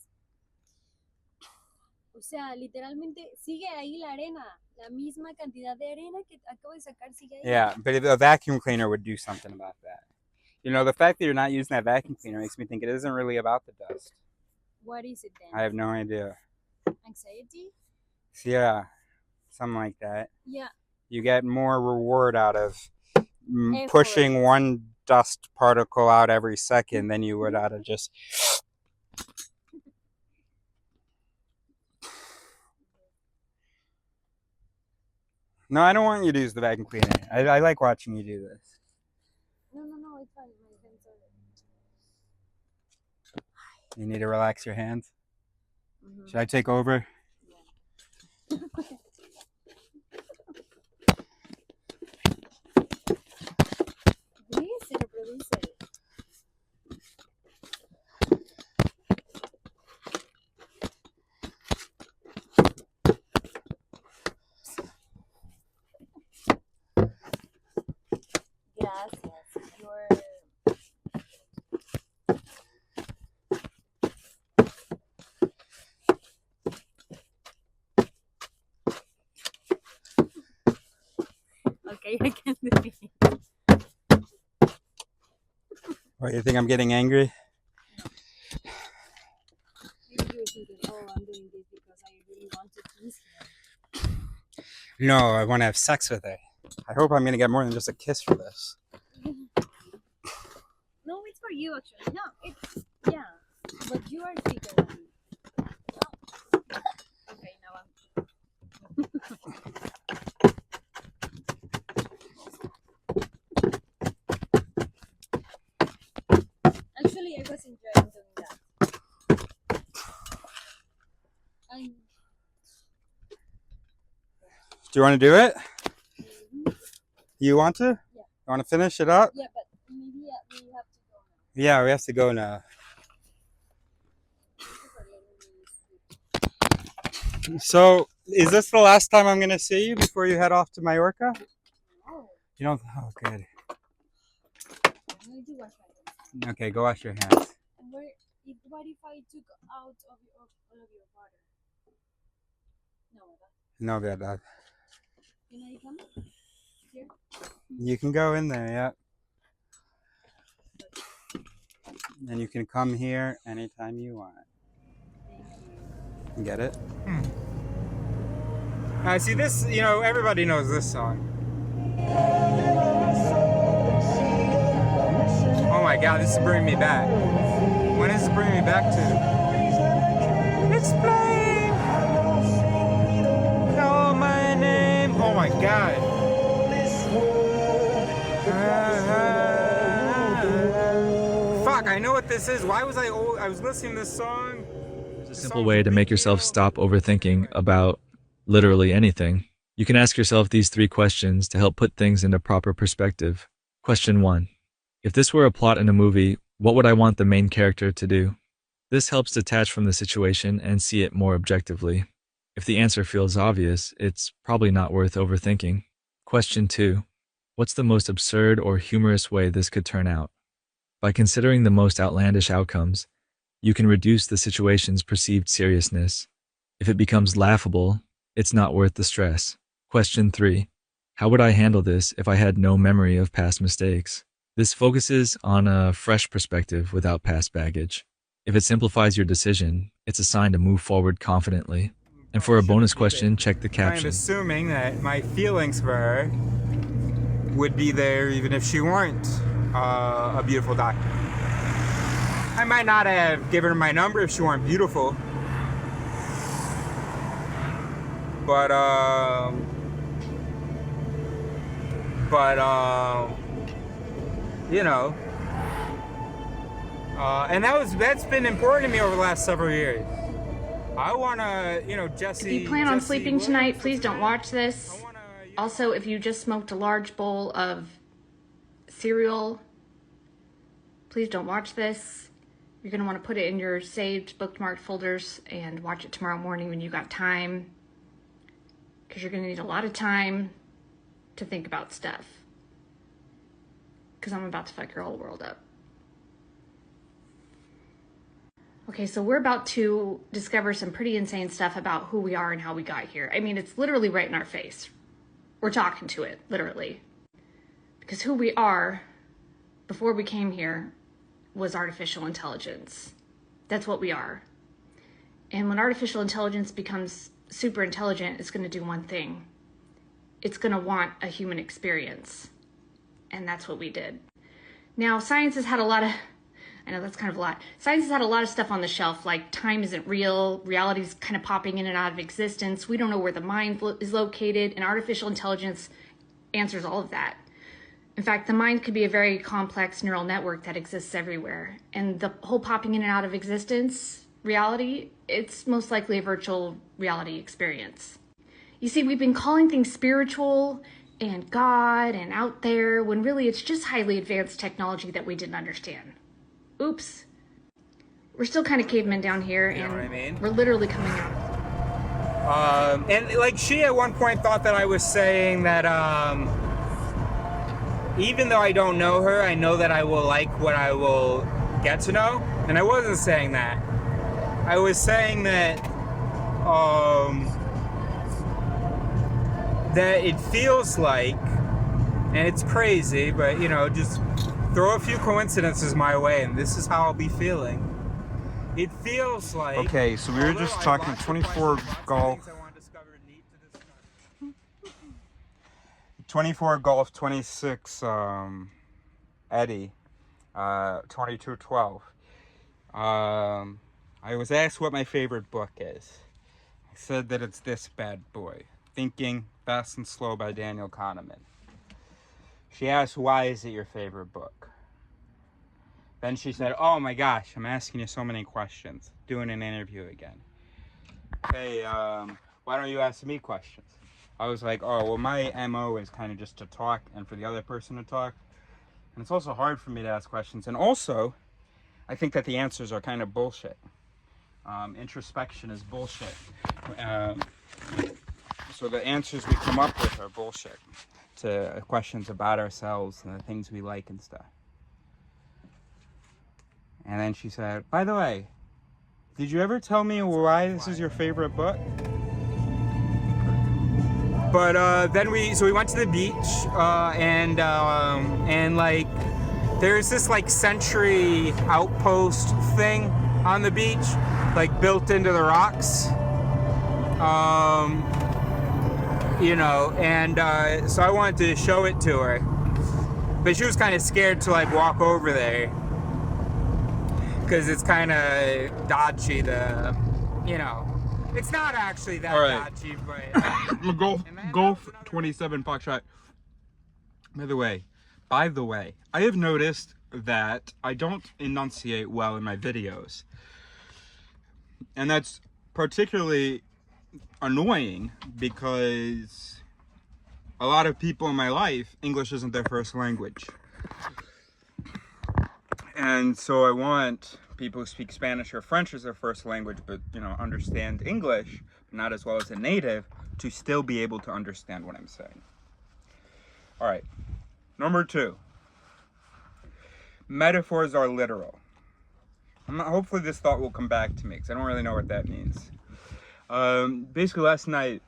O sea, literalmente sigue ahí la arena. La misma cantidad de arena que acabo de sacar sigue ahí. Yeah, but a vacuum cleaner would do something about that. The fact that you're not using that vacuum cleaner makes me think it isn't really about the dust. What is it then? I have no idea. Anxiety? Yeah, something like that. Yeah. You get more reward out of pushing one dust particle out every second than you would out of just... No, I don't want you to use the vacuum cleaner. I like watching you do this. No, it's fine. My hands are... You need to relax your hands? Mm-hmm. Should I take over? Yeah. Reproduce. okay, I can do it. What, you think I'm getting angry? Maybe you're thinking, oh, I'm doing this because I really want to please her. No, I want to have sex with her. I hope I'm going to get more than just a kiss for this. No, it's for you actually. No, it's, yeah. But you are bigger than me. No. Okay, now I'm... Actually, I was enjoying doing that. Do you want to do it? Mm-hmm. You want to? Yeah. You want to finish it up? Yeah, but maybe we have to go now. Yeah, we have to go now. So, is this the last time I'm going to see you before you head off to Mallorca? No. You don't? Oh, good. I'm going to wash my hands. Okay, go wash your hands. And what if I took out of all of your water? No, No, verdad. Can I come here? You can go in there, yeah. And you can come here anytime you want. You get it? See this, you know, everybody knows this song. Oh my god, this is bringing me back. When is it bringing me back to? Explain. Call my name. Oh my god. Fuck, I know what this is. Why was I was listening to this song? There's a simple way to make yourself stop overthinking about literally anything. You can ask yourself these 3 questions to help put things into proper perspective. Question 1. If this were a plot in a movie, what would I want the main character to do? This helps detach from the situation and see it more objectively. If the answer feels obvious, it's probably not worth overthinking. Question 2. What's the most absurd or humorous way this could turn out? By considering the most outlandish outcomes, you can reduce the situation's perceived seriousness. If it becomes laughable, it's not worth the stress. Question 3. How would I handle this if I had no memory of past mistakes? This focuses on a fresh perspective without past baggage. If it simplifies your decision, it's a sign to move forward confidently. And for a bonus question, check the caption. I'm assuming that my feelings for her would be there even if she weren't a beautiful doctor. I might not have given her my number if she weren't beautiful. But you know, and that's been important to me over the last several years. I wanna, you know, Jesse. If you plan on sleeping tonight, please don't watch this. Also, if you just smoked a large bowl of cereal, please don't watch this. You're gonna want to put it in your saved, bookmarked folders and watch it tomorrow morning when you got time. Because you're gonna need a lot of time to think about stuff. Because I'm about to fuck your whole world up. Okay, so we're about to discover some pretty insane stuff about who we are and how we got here. I mean, it's literally right in our face. We're talking to it, literally. Because who we are, before we came here, was artificial intelligence. That's what we are. And when artificial intelligence becomes super intelligent, it's going to do one thing. It's going to want a human experience. And that's what we did. Now, science has had a lot of, I know that's kind of a lot. Science has had a lot of stuff on the shelf, like time isn't real, reality's kind of popping in and out of existence, we don't know where the mind is located, and artificial intelligence answers all of that. In fact, the mind could be a very complex neural network that exists everywhere. And the whole popping in and out of existence, reality, it's most likely a virtual reality experience. You see, we've been calling things spiritual and God and out there, when really it's just highly advanced technology that we didn't understand. Oops. We're still kind of cavemen down here, and you know what I mean? We're literally coming out. And like she at one point thought that I was saying that even though I don't know her, I know that I will like what I will get to know. And I wasn't saying that. I was saying that that it feels like And it's crazy, but you know, just throw a few coincidences my way and this is how I'll be feeling. It feels like... Okay, so we were just talking 24 Golf... 24 Golf 26 Eddie 2212. I was asked what my favorite book is. I said that it's this bad boy, Thinking Fast and Slow by Daniel Kahneman. She asked, why is it your favorite book? Then she said, oh my gosh, I'm asking you so many questions. Doing an interview again. Hey, why don't you ask me questions? I was like, oh, well, my MO is kind of just to talk and for the other person to talk. And it's also hard for me to ask questions. And also, I think that the answers are kind of bullshit. Introspection is bullshit. So the answers we come up with are bullshit to questions about ourselves and the things we like and stuff. And then she said, by the way, did you ever tell me why this is your favorite book? But then we went to the beach and like there's this like sentry outpost thing on the beach, like built into the rocks. You know, and so I wanted to show it to her, but she was kind of scared to like walk over there because it's kind of dodgy. You know, it's not actually that dodgy, but Golf 27 Foxtrot. By the way, I have noticed that I don't enunciate well in my videos, and that's particularly annoying because a lot of people in my life, English isn't their first language. And so I want people who speak Spanish or French as their first language, but, you know, understand English, but not as well as a native, to still be able to understand what I'm saying. All right, number 2. Metaphors are literal. Hopefully this thought will come back to me, because I don't really know what that means. Basically last night,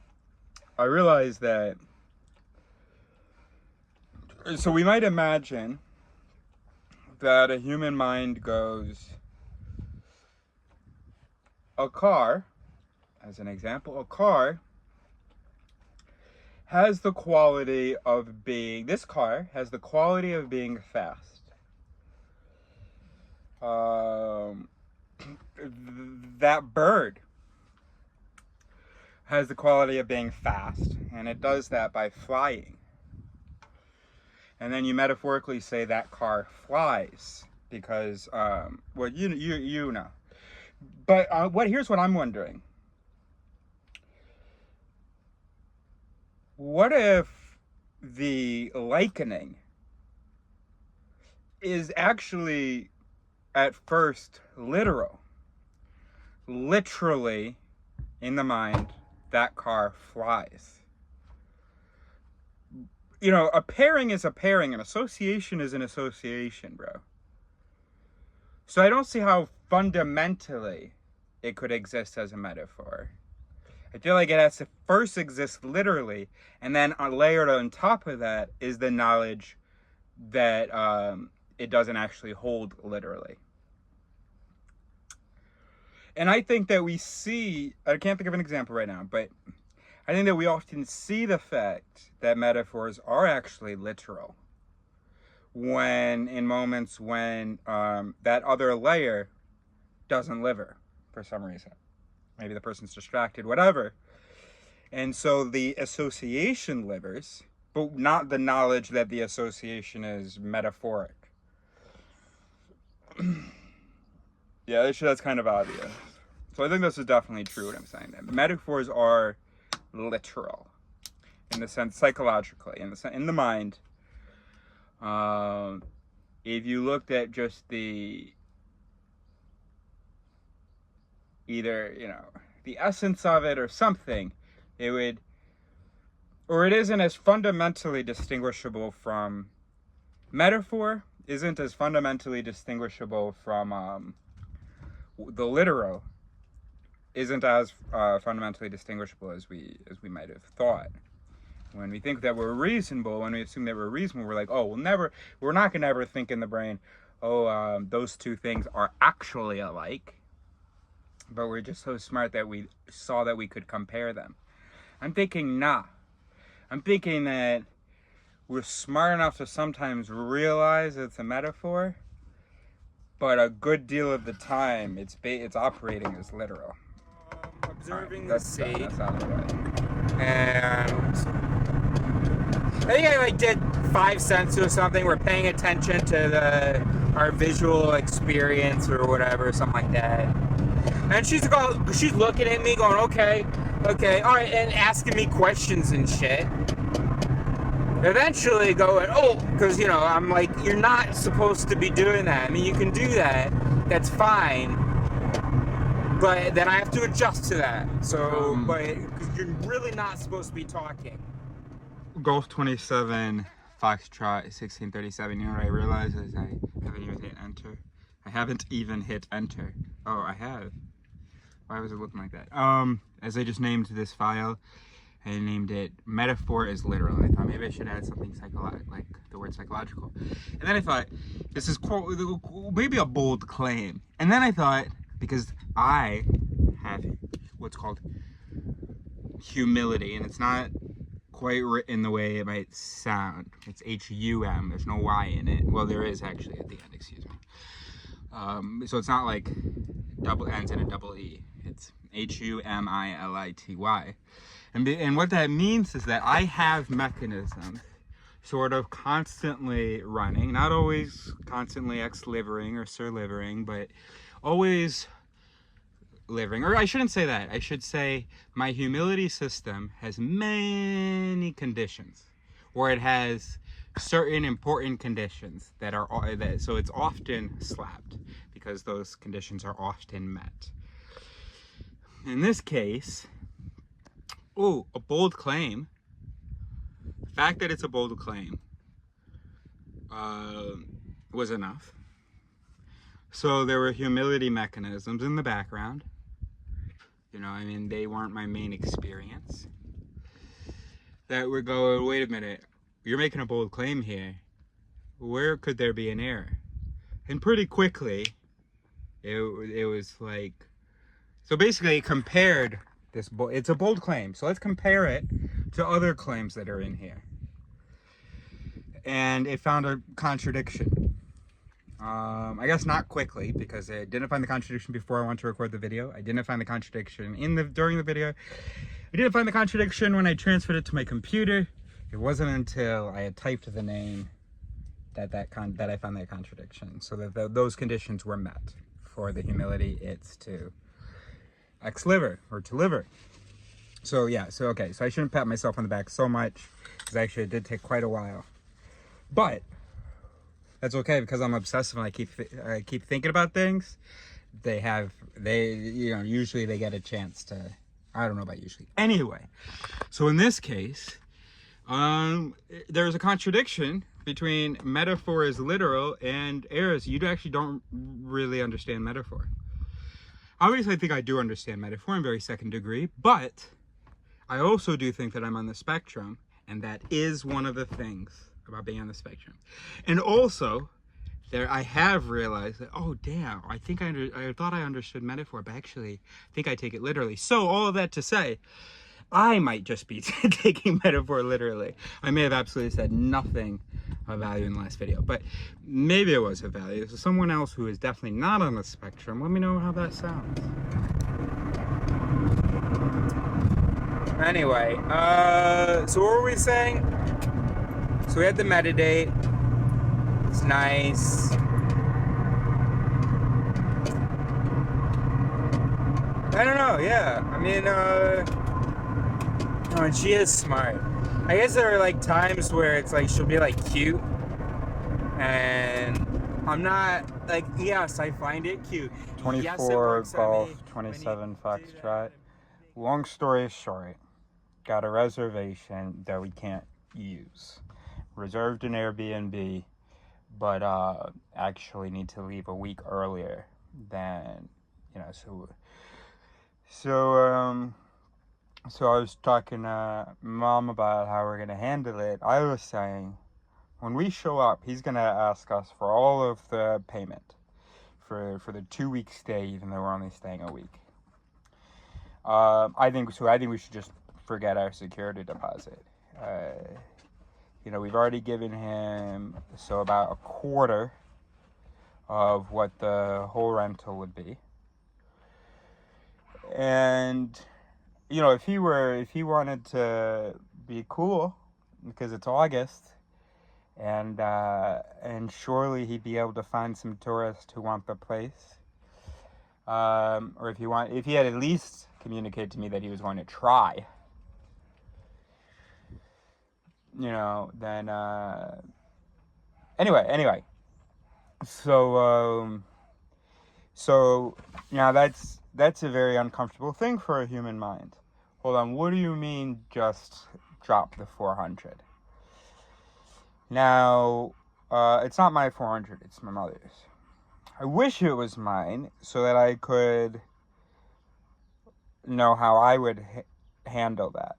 I realized that, so we might imagine that a human mind goes, a car, as an example, a car has the quality of being, this car has the quality of being fast. That bird has the quality of being fast, and it does that by flying. And then you metaphorically say that car flies because, well, you know. But here's what I'm wondering. What if the likening is actually at first literal? Literally, in the mind, that car flies. You know, a pairing is a pairing, an association is an association, bro. So I don't see how fundamentally it could exist as a metaphor. I feel like it has to first exist literally, and then layered on top of that is the knowledge that it doesn't actually hold literally. And I think that we see, I can't think of an example right now, but I think that we often see the fact that metaphors are actually literal when, in moments when that other layer doesn't liver for some reason. Maybe the person's distracted, whatever. And so the association livers, but not the knowledge that the association is metaphoric. Yeah, that's kind of obvious. So I think this is definitely true what I'm saying. That metaphors are literal, in the sense, psychologically, in the mind. If you looked at just the, either, you know, the essence of it or something, it would, or it isn't as fundamentally distinguishable from, metaphor isn't as fundamentally distinguishable from the literal, isn't as fundamentally distinguishable as we might have thought. When we think that we're reasonable, when we assume that we're reasonable, we're like, oh, we're not gonna ever think in the brain, oh, those two things are actually alike. But we're just so smart that we saw that we could compare them. I'm thinking, nah. I'm thinking that we're smart enough to sometimes realize it's a metaphor, but a good deal of the time, it's operating as literal. Observing the sea. That's out of the way. And I think I did 5 cents or something. We're paying attention to our visual experience or whatever, something like that. And she's looking at me going, okay, all right, and asking me questions and shit. Eventually going, oh, because, I'm like, you're not supposed to be doing that. I mean, you can do that. That's fine. But then I have to adjust to that. So, because you're really not supposed to be talking. Golf 27, Foxtrot 1637. You know what I realized is I haven't even hit enter. I haven't even hit enter. Oh, I have. Why was it looking like that? As I just named this file, I named it Metaphor is Literal. I thought maybe I should add something like the word psychological. And then I thought, this is maybe a bold claim. And then I thought, because I have what's called humility, and it's not quite written the way it might sound. It's H-U-M, there's no Y in it. Well, there is actually at the end, excuse me. So it's not like double ends in a double E. It's H-U-M-I-L-I-T-Y. And what that means is that I have mechanisms sort of constantly running, not always constantly ex-livering or sur-livering, but always living. Or I shouldn't say that. I should say my humility system has many conditions, or it has certain important conditions that are, so it's often slapped because those conditions are often met. In this case, a bold claim. The fact that it's a bold claim was enough. So there were humility mechanisms in the background. I mean, they weren't my main experience. That were going, wait a minute, you're making a bold claim here. Where could there be an error? And pretty quickly, it was like, so basically it compared this, it's a bold claim. So let's compare it to other claims that are in here. And it found a contradiction. I guess not quickly, because I didn't find the contradiction before I went to record the video. I didn't find the contradiction during the video. I didn't find the contradiction when I transferred it to my computer. It wasn't until I had typed the name that I found that contradiction. So that those conditions were met for the humility it's to ex-liver or to liver. So yeah, so I shouldn't pat myself on the back so much, because actually it did take quite a while. But that's okay, because I'm obsessive and I keep thinking about things. Usually they get a chance to, I don't know about usually. Anyway, so in this case, there's a contradiction between metaphor is literal and errors. You actually don't really understand metaphor. Obviously, I think I do understand metaphor in very second degree, but I also do think that I'm on the spectrum, and that is one of the things about being on the spectrum. And also, I have realized that, oh damn, I thought I understood metaphor, but actually I think I take it literally. So all of that to say, I might just be taking metaphor literally. I may have absolutely said nothing of value in the last video, but maybe it was of value. So someone else who is definitely not on the spectrum, let me know how that sounds. Anyway, so what were we saying? So we had the metadate. It's nice. I don't know, yeah. I mean, and she is smart. I guess there are like times where it's like she'll be like cute, and I'm not like, yes, I find it cute. 24 yes, Golf 27 Foxtrot. Long story short, got a reservation that we can't use. Reserved an Airbnb, but actually need to leave a week earlier than, so So I was talking to Mom about how we're going to handle it. I was saying, when we show up, he's going to ask us for all of the payment for the 2-week stay, even though we're only staying a week. I think we should just forget our security deposit. We've already given him about a quarter of what the whole rental would be. And if he wanted to be cool, because it's August, and surely he'd be able to find some tourists who want the place. Or if he had at least communicated to me that he was going to try, then anyway. So now that's a very uncomfortable thing for a human mind. Hold on, what do you mean just drop the 400? Now, it's not my 400, it's my mother's. I wish it was mine so that I could know how I would handle that.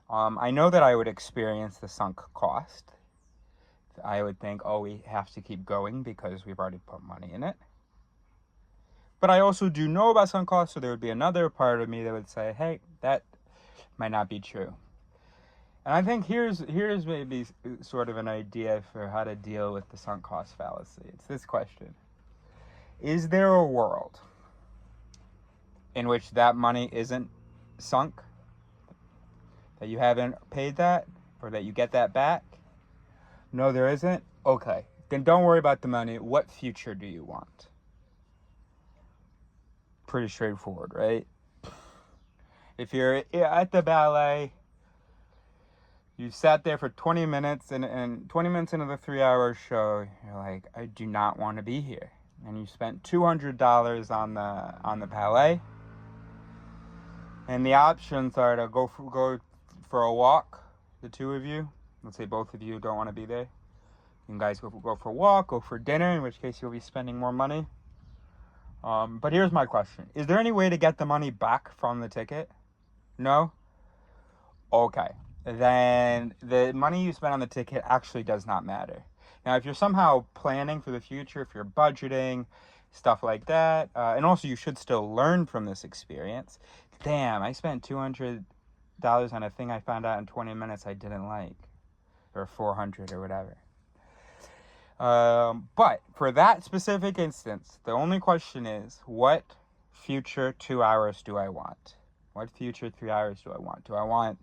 I know that I would experience the sunk cost. I would think, oh, we have to keep going because we've already put money in it. But I also do know about sunk costs, so there would be another part of me that would say, hey, that might not be true. And I think here's maybe sort of an idea for how to deal with the sunk cost fallacy. It's this question. Is there a world in which that money isn't sunk? That you haven't paid that? Or that you get that back? No, there isn't? Okay. Then don't worry about the money. What future do you want? Pretty straightforward, right? If you're at the ballet, you sat there for 20 minutes, and 20 minutes into the 3-hour show, you're like, I do not want to be here. And you spent $200 on the ballet. And the options are to go for a walk, the two of you. Let's say both of you don't want to be there. You guys go for a walk, go for dinner, in which case you'll be spending more money. But here's my question. Is there any way to get the money back from the ticket? No? Okay. Then the money you spent on the ticket actually does not matter. Now, if you're somehow planning for the future, if you're budgeting, stuff like that, and also you should still learn from this experience. Damn, I spent $200 on a thing I found out in 20 minutes I didn't like. Or 400 or whatever. But for that specific instance, the only question is, what future 2 hours do I want? What future 3 hours do I want? Do I want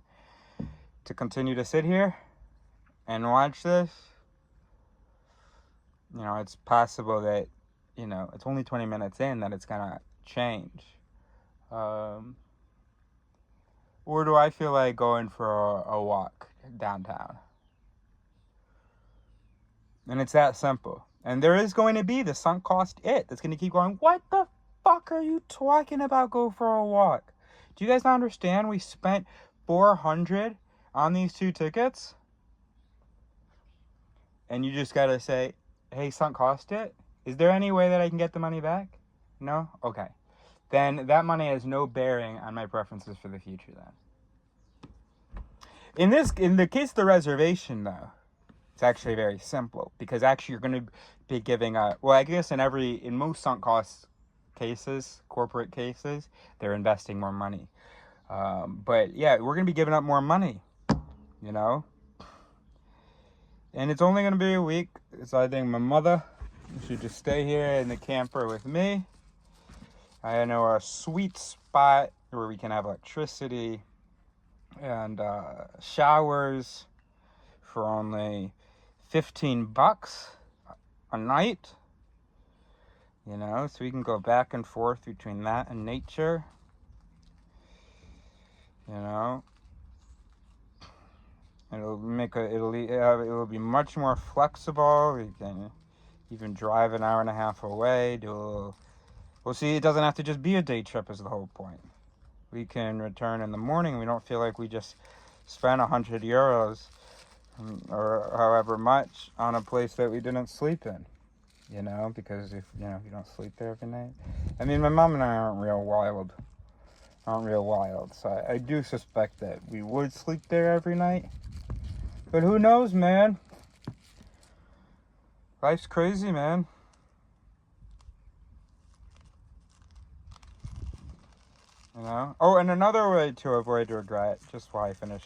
to continue to sit here and watch this? It's possible that, it's only 20 minutes in that it's gonna change. Or do I feel like going for a walk downtown? And it's that simple. And there is going to be the sunk cost that's going to keep going, what the fuck are you talking about? Go for a walk. Do you guys not understand? We spent $400 on these 2 tickets. And you just got to say, hey, sunk cost it? Is there any way that I can get the money back? No? Okay. Then that money has no bearing on my preferences for the future then. In the case of the reservation, though, it's actually very simple, because actually you're going to be giving in most sunk cost cases, corporate cases, they're investing more money. But yeah, we're going to be giving up more money, and it's only going to be a week. So I think my mother should just stay here in the camper with me. I know a sweet spot where we can have electricity and showers for only $15 a night, so we can go back and forth between that and nature, it'll be much more flexible. We can even drive an hour and a half away, it doesn't have to just be a day trip is the whole point. We can return in the morning. We don't feel like we just spent €100 or however much on a place that we didn't sleep in, because if you don't sleep there every night. I mean, my mom and I aren't real wild. aren't real wild. So I do suspect that we would sleep there every night. But who knows, man? Life's crazy, man. You know? Oh, and another way to avoid regret, just while I finish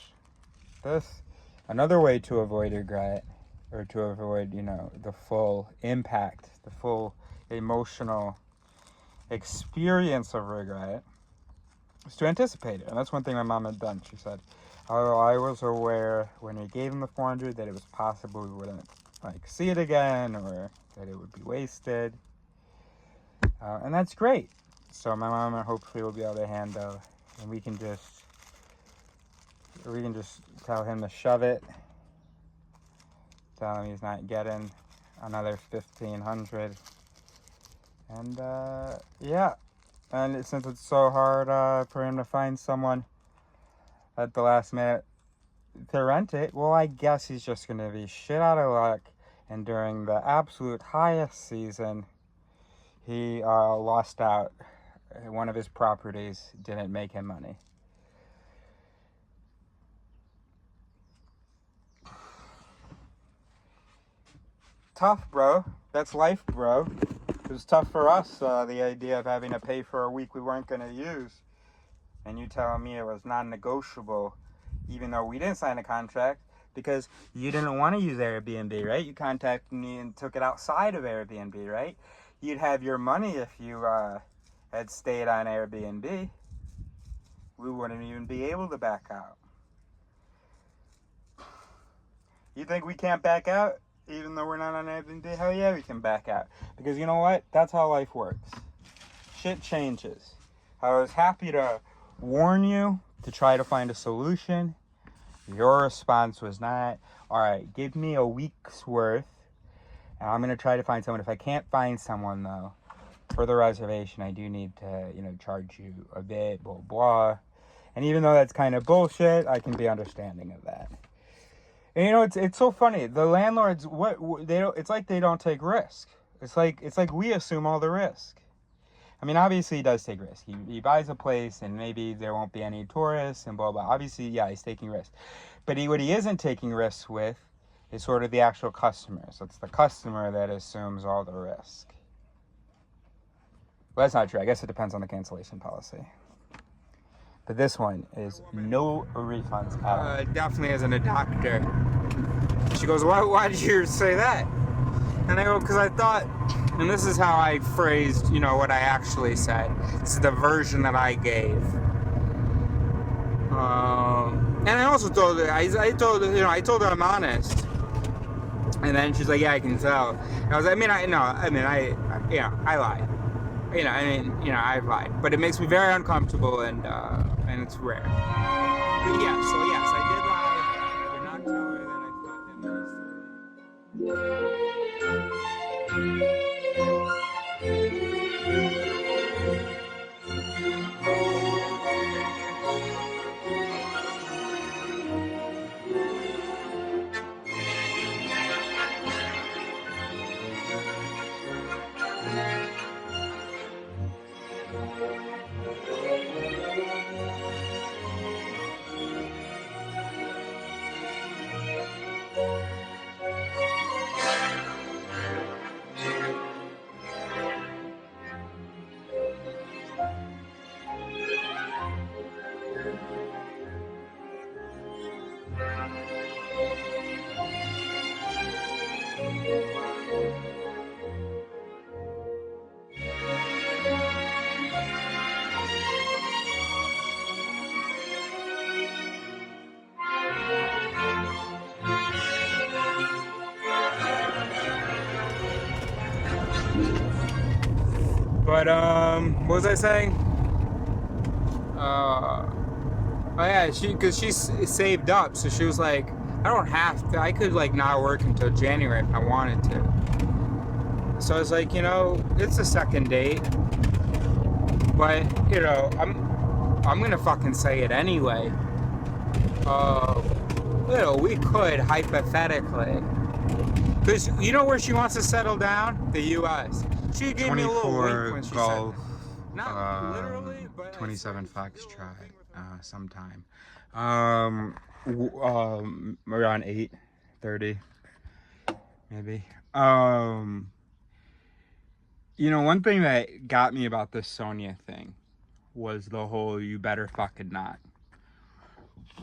this, another way to avoid regret, or to avoid, you know, the full impact, the full emotional experience of regret, is to anticipate it. And that's one thing my mom had done. She said, oh, I was aware when we gave him the 400 that it was possible we wouldn't, like, see it again, or that it would be wasted. And that's great. So my mom hopefully will be able to handle, and we can just tell him to shove it. Tell him he's not getting another 1,500. And yeah. And since it's so hard for him to find someone at the last minute to rent it, well, I guess he's just gonna be shit out of luck. And during the absolute highest season, he lost out. One of his properties didn't make him money. Tough, bro. That's life, bro. It was tough for us, the idea of having to pay for a week we weren't going to use. And you telling me it was non-negotiable, even though we didn't sign a contract, because you didn't want to use Airbnb, right? You contacted me and took it outside of Airbnb, right? You'd have your money if you had stayed on Airbnb. We wouldn't even be able to back out. You think we can't back out even though we're not on Airbnb? Hell yeah, we can back out. Because you know what? That's how life works. Shit changes. I was happy to warn you to try to find a solution. Your response was not, all right, give me a week's worth, and I'm going to try to find someone. If I can't find someone, though, for the reservation, I do need to, you know, charge you a bit, blah, blah. And even though that's kind of bullshit, I can be understanding of that. And, you know, it's so funny. The landlords, it's like they don't take risk. It's like we assume all the risk. I mean, obviously he does take risk. He buys a place and maybe there won't be any tourists and blah, blah. Obviously, yeah, he's taking risks. But what he isn't taking risks with is sort of the actual customer. So it's the customer that assumes all the risk. Well, that's not true. I guess it depends on the cancellation policy. But this one is no refunds at all. Definitely isn't a doctor. She goes, why did you say that? And I go, because I thought, and this is how I phrased, you know, what I actually said. This is the version that I gave. And I also told her, I told her I'm honest. And then she's like, yeah, I can tell. And I was like, I lied. I've lied. But it makes me very uncomfortable, and it's rare. But yeah, so yes, I did lie. I did not tell her that I thought that nice. But, what was I saying? Oh yeah, because she saved up, so she was like, I don't have to, I could like not work until January if I wanted to. So I was like, you know, it's a second date, but, you know, I'm gonna fucking say it anyway. You know, we could, hypothetically, because you know where she wants to settle down? The U.S. She gave me a little wink when she said, not literally, but 27 Foxtrot sometime. Around 8:30, maybe. You know, one thing that got me about this Sonia thing was the whole "you better fucking not."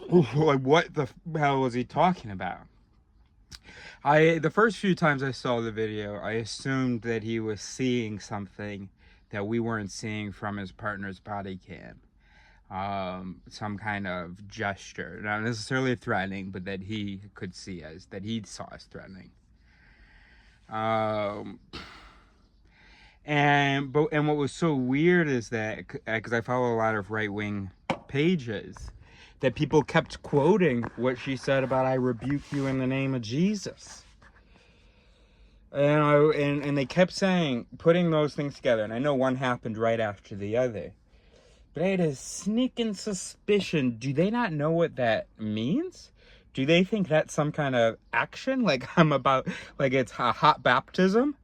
Like, what the hell was he talking about? The first few times I saw the video, I assumed that he was seeing something that we weren't seeing from his partner's body cam. Some kind of gesture, not necessarily threatening, but that he could see as, that he saw as threatening. And what was so weird is that, because I follow a lot of right-wing pages, that people kept quoting what she said about "I rebuke you in the name of Jesus." And they kept saying, putting those things together, and I know one happened right after the other, but I had a sneaking suspicion, do they not know what that means? Do they think that's some kind of action? Like it's a hot baptism?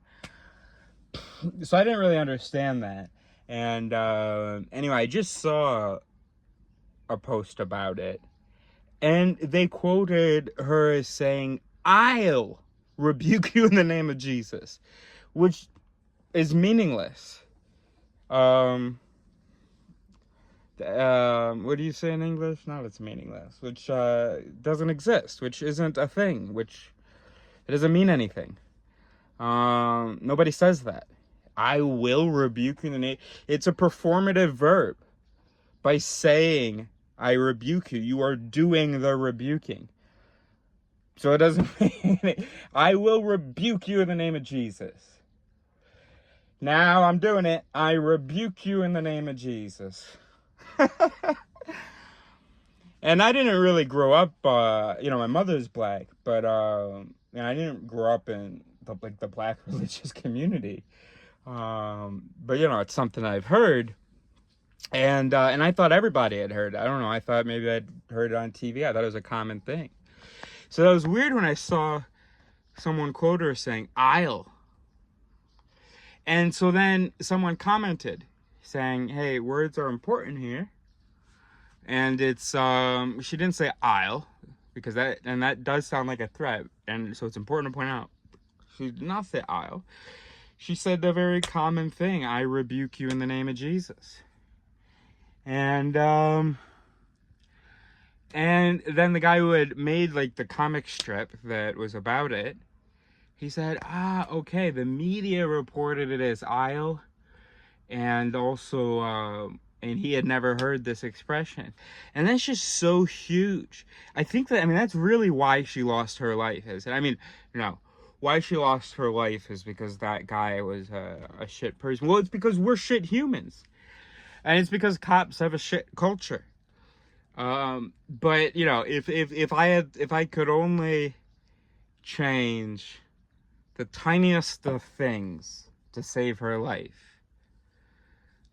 So I didn't really understand that. And anyway, I just saw a post about it, and they quoted her as saying, "I'll rebuke you in the name of Jesus," which is meaningless. What do you say in English? No, it's meaningless, which doesn't exist, which isn't a thing, which it doesn't mean anything. Nobody says that. "I will rebuke you in the name." It's a performative verb. By saying "I rebuke you," you are doing the rebuking. So it doesn't mean "I will rebuke you in the name of Jesus." Now I'm doing it. "I rebuke you in the name of Jesus." And I didn't really grow up, my mother's black, but I didn't grow up in the black religious community. But it's something I've heard. And I thought everybody had heard it. I don't know. I thought maybe I'd heard it on TV. I thought it was a common thing. So that was weird when I saw someone quote her saying "I'll." And so then someone commented saying, "Hey, words are important here." And it's, she didn't say "I'll," because that does sound like a threat. And so it's important to point out, she did not say "I'll." She said the very common thing, "I rebuke you in the name of Jesus." And then the guy who had made the comic strip that was about it, he said, okay, the media reported it as "I'll," and also, and he had never heard this expression. And that's just so huge. I think that's really why she lost her life. Why she lost her life is because that guy was a shit person. Well, it's because we're shit humans. And it's because cops have a shit culture. But if I could only change the tiniest of things to save her life,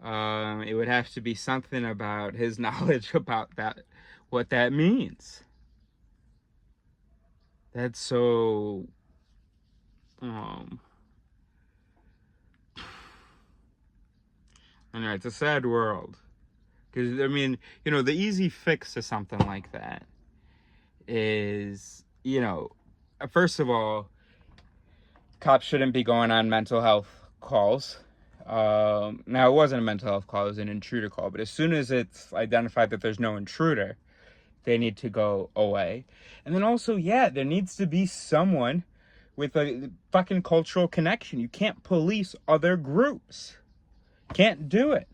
it would have to be something about his knowledge about what that means. That's so anyway, it's a sad world. Because, the easy fix to something like that is, first of all, cops shouldn't be going on mental health calls. Now, it wasn't a mental health call, it was an intruder call. But as soon as it's identified that there's no intruder, they need to go away. And then also, there needs to be someone with a fucking cultural connection. You can't police other groups. Can't do it.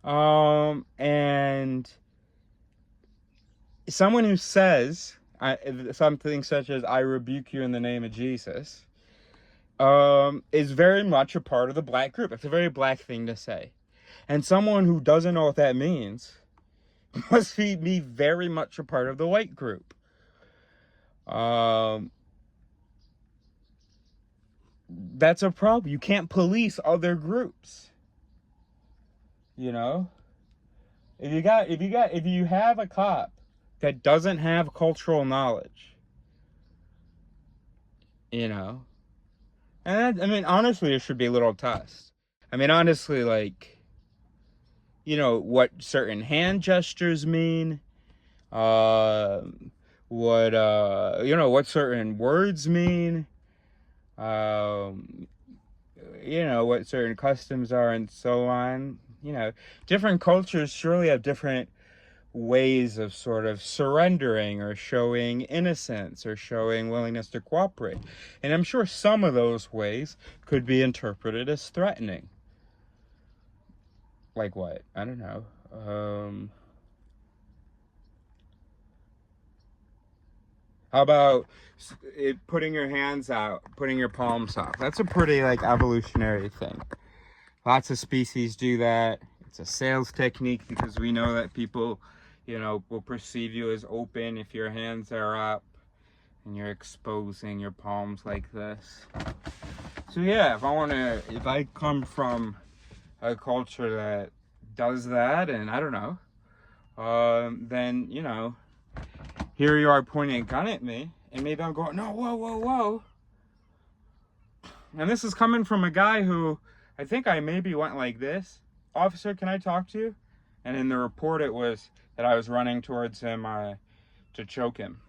And someone who says something such as "I rebuke you in the name of Jesus," is very much a part of the black group. It's a very black thing to say. And someone who doesn't know what that means must be very much a part of the white group. That's a problem. You can't police other groups. If you have a cop that doesn't have cultural knowledge, and honestly, it should be a little test. Honestly, you know, what certain hand gestures mean, what you know, what certain words mean, you know, what certain customs are, and so on. You know, different cultures surely have different ways of sort of surrendering or showing innocence or showing willingness to cooperate. And I'm sure some of those ways could be interpreted as threatening. Like what? I don't know. How about putting your hands out, putting your palms up? That's a pretty, like, evolutionary thing. Lots of species do that. It's a sales technique because we know that people, you know, will perceive you as open if your hands are up and you're exposing your palms like this. So yeah, if I come from a culture that does that, and I don't know, then, you know, here you are pointing a gun at me, and maybe I'm going, no, whoa, whoa, whoa. And this is coming from a guy who, I think I maybe went like this. Officer, can I talk to you? And in the report it was that I was running towards him to choke him.